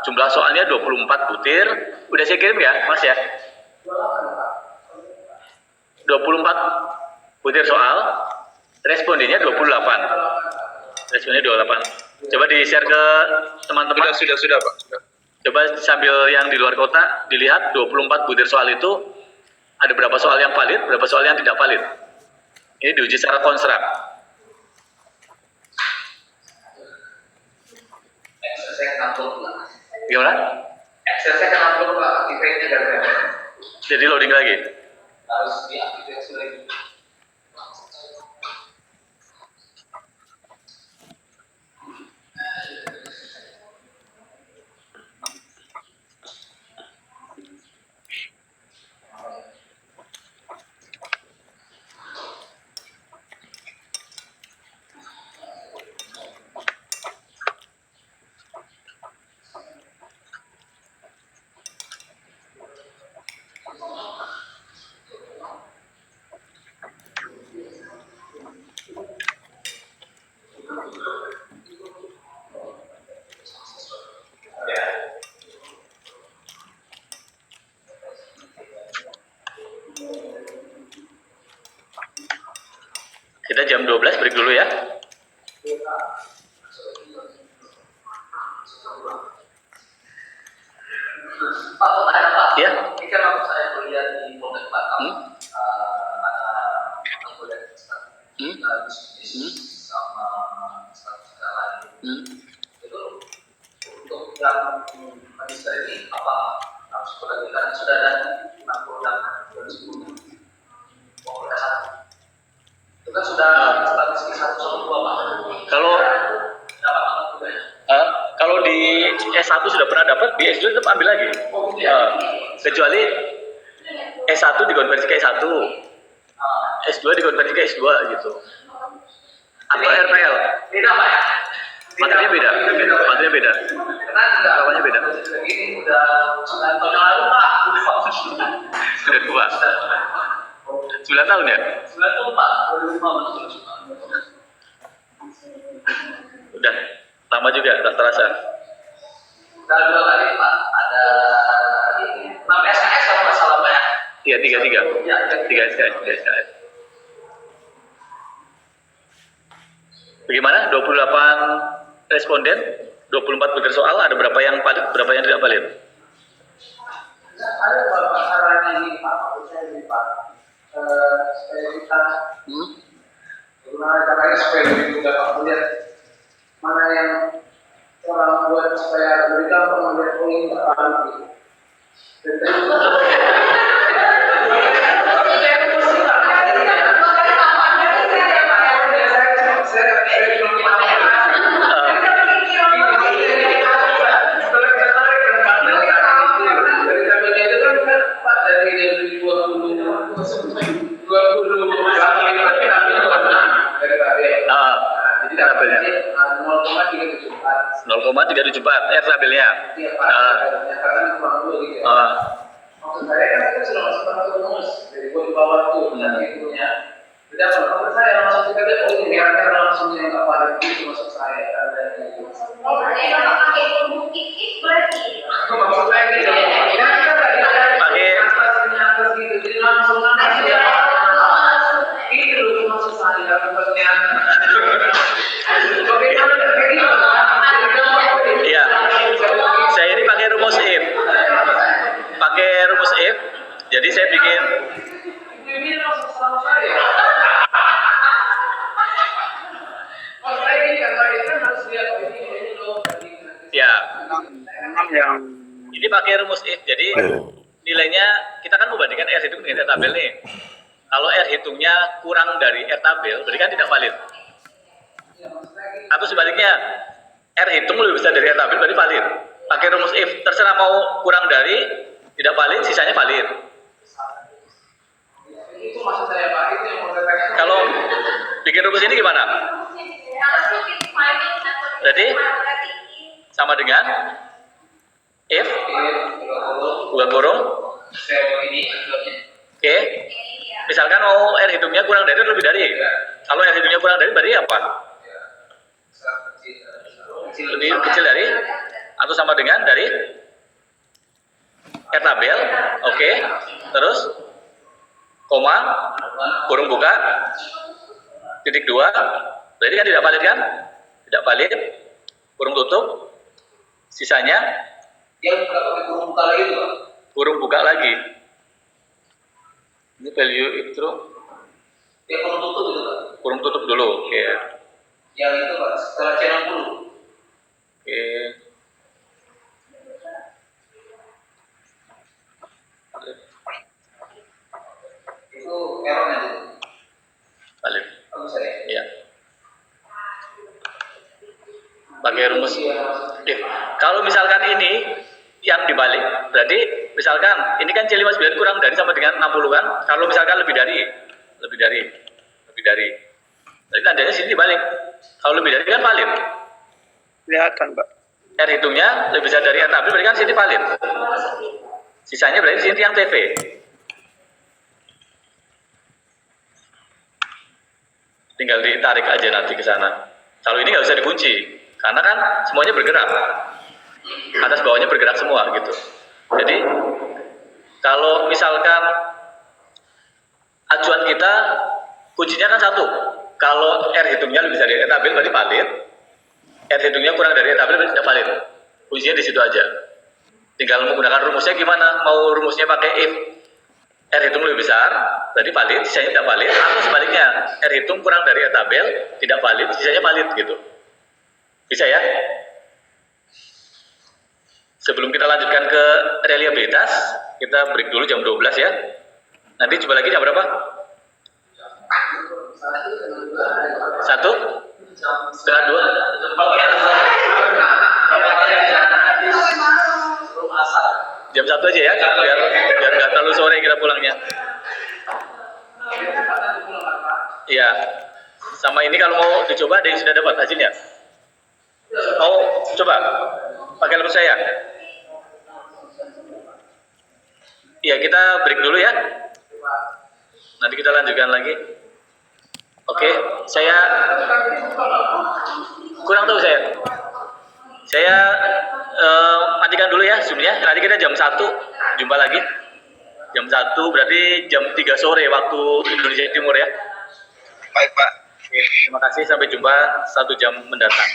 [SPEAKER 1] Jumlah soalnya 24 butir. Udah saya kirim ya, Mas ya? 24 butir soal. Respondennya 28. Respondennya 28. Coba di-share ke teman-teman.
[SPEAKER 4] Sudah Pak. Sudah.
[SPEAKER 1] Coba sambil yang di luar kota dilihat 24 butir soal itu ada berapa soal yang valid, berapa soal yang tidak valid. Ini diuji secara konstruk.
[SPEAKER 3] Saya kena upload lah.
[SPEAKER 1] Gimana?
[SPEAKER 3] Saya kena upload Pak, aktifnya gagal.
[SPEAKER 1] Jadi loading lagi.
[SPEAKER 3] Harus diaktifkan lagi.
[SPEAKER 1] Kita jam 12 break dulu ya.
[SPEAKER 3] Pak, pertanyaan Pak.
[SPEAKER 1] Ya.
[SPEAKER 3] Ini kan waktu saya kuliah di Poltek Batam, ada kuliah bisnis sama statistika lain. Itu untuk yang magister ini apa harus perhatikan sudah ada 66 2010 itu kan sudah statistik 1 2 Pak.
[SPEAKER 1] Kalau
[SPEAKER 3] Dapat apa juga ya?
[SPEAKER 1] kalau di S1 sudah pernah dapat, di S2 tetap ambil lagi. Kecuali S1 dikonversi ke S1, S2 dikonversi ke S2 gitu. Atau RPL.
[SPEAKER 3] Beda Pak ya?
[SPEAKER 1] Materinya beda. Materinya beda.
[SPEAKER 3] Karena sudah
[SPEAKER 1] Namanya beda.
[SPEAKER 3] Ini udah 9 tahun yang lalu Pak.
[SPEAKER 1] Sudah tua. 9 tahun ya?
[SPEAKER 3] 9 tahun Pak. 2015.
[SPEAKER 1] Udah. Lama juga, tak terasa.
[SPEAKER 3] Udah 2 kali Pak. Ada 6 SKS kalau nggak salah Pak ya?
[SPEAKER 1] Iya, 3.
[SPEAKER 3] Ya,
[SPEAKER 1] 3 SKS. Bagaimana? 28 responden, 24 bener soal, ada berapa yang valid, berapa yang tidak valid?
[SPEAKER 3] Ada beberapa caranya ini Pak, maksud saya ini Pak, supaya kita gimana caranya supaya lebih mudah Pak melihat mana yang orang buat supaya lebih gampang melihat poin terbaru gitu.
[SPEAKER 1] Jadi tabelnya 0,374 tabelnya.
[SPEAKER 3] Maksud saya kan itu sudah masuk ke rumus dari gua di bawah tuh dan itunya. Tidak menurut saya langsung kita lihat oh ini kira-kira langsung yang kepala itu masuk saya dan itu.
[SPEAKER 6] Oh, berarti kalau pakai rumus kikis berarti.
[SPEAKER 3] Maksud saya gitu. Ini kan kita tadi pakai atas gitu jadi langsung nanti ya. Itu loh maksud saya tempatnya. Bagaimana kayak gitu?
[SPEAKER 1] Iya. Saya ini pakai rumus if. Jadi saya bikin
[SPEAKER 3] Ini langsung sama saya. Oh, saya ini kan harus lihat ini loh.
[SPEAKER 1] ya. Ini pakai rumus if. Jadi nilainya kita kan membandingkan R hitung dengan R tabel nih. Kalau R hitungnya kurang dari R tabel, berarti kan tidak valid. Atau sebaliknya, R hitung lebih besar dari R tabel, berarti valid. Pakai rumus if, terserah mau kurang dari, tidak valid, sisanya valid.
[SPEAKER 3] Itu maksud saya Pak, itu yang mau saya tanyakan.
[SPEAKER 1] Kalau bikin rumus ini gimana? Berarti sama dengan if buka kurung oke. Misalkan mau R hitungnya kurang dari atau lebih dari. Kalau R hitungnya kurang dari berarti apa? Lebih kecil dari atau sama dengan dari R tabel. Oke. Terus koma kurung buka titik 2 berarti kan tidak valid kan? Tidak valid. Kurung tutup. Sisanya
[SPEAKER 3] Yang buka pakai kurung buka lagi itu Pak.
[SPEAKER 1] kurung buka lagi. Ini value itu
[SPEAKER 3] Yang kurung tutup itu Pak.
[SPEAKER 1] kurung tutup dulu. Oke.
[SPEAKER 3] Yang itu Pak, setelah C60.
[SPEAKER 1] Oke.
[SPEAKER 3] Itu errornya itu.
[SPEAKER 1] Valid.
[SPEAKER 3] Bagus saya.
[SPEAKER 1] Iya. Pakai rumus. Oke. Kalau misalkan ini yang dibalik, berarti misalkan ini kan C59 kurang dari sama dengan 60 kan? Kalau misalkan lebih dari. Berarti tandanya sini dibalik. Kalau lebih dari kan valid.
[SPEAKER 5] Kelihatan, Pak.
[SPEAKER 1] R hitungnya lebih besar dari R tabel, berarti kan sini valid. Sisanya berarti sini yang TV. Tinggal ditarik aja nanti ke sana. Kalau ini nggak bisa dikunci, karena kan semuanya bergerak. Atas bawahnya bergerak semua gitu. Jadi kalau misalkan acuan kita kuncinya kan satu, Kalau R hitungnya lebih dari etabel berarti valid. R hitungnya kurang dari etabel berarti tidak valid. Kuncinya di situ aja. Tinggal menggunakan rumusnya gimana? Mau rumusnya pakai if R hitung lebih besar, berarti valid, sisanya tidak valid. Atau sebaliknya, R hitung kurang dari etabel, tidak valid, sisanya valid gitu. Bisa ya? Sebelum kita lanjutkan ke reliabilitas, kita break dulu jam 12 ya. Nanti coba lagi jam berapa? 1? Setengah 2? Jam 1 aja ya, biar nggak terlalu sore kita pulangnya. Iya. Sama ini kalau mau dicoba ada yang sudah dapat hasilnya. Mau coba pakai laptop saya. Iya, kita break dulu ya. Nanti kita lanjutkan lagi. Oke, saya kurang tahu saya. Saya matikan dulu ya Zoom-nya. Nanti kita jam 1 jumpa lagi. Jam 1 berarti jam 3 sore waktu Indonesia Timur ya.
[SPEAKER 2] Baik Pak.
[SPEAKER 1] Terima kasih, sampai jumpa 1 jam mendatang.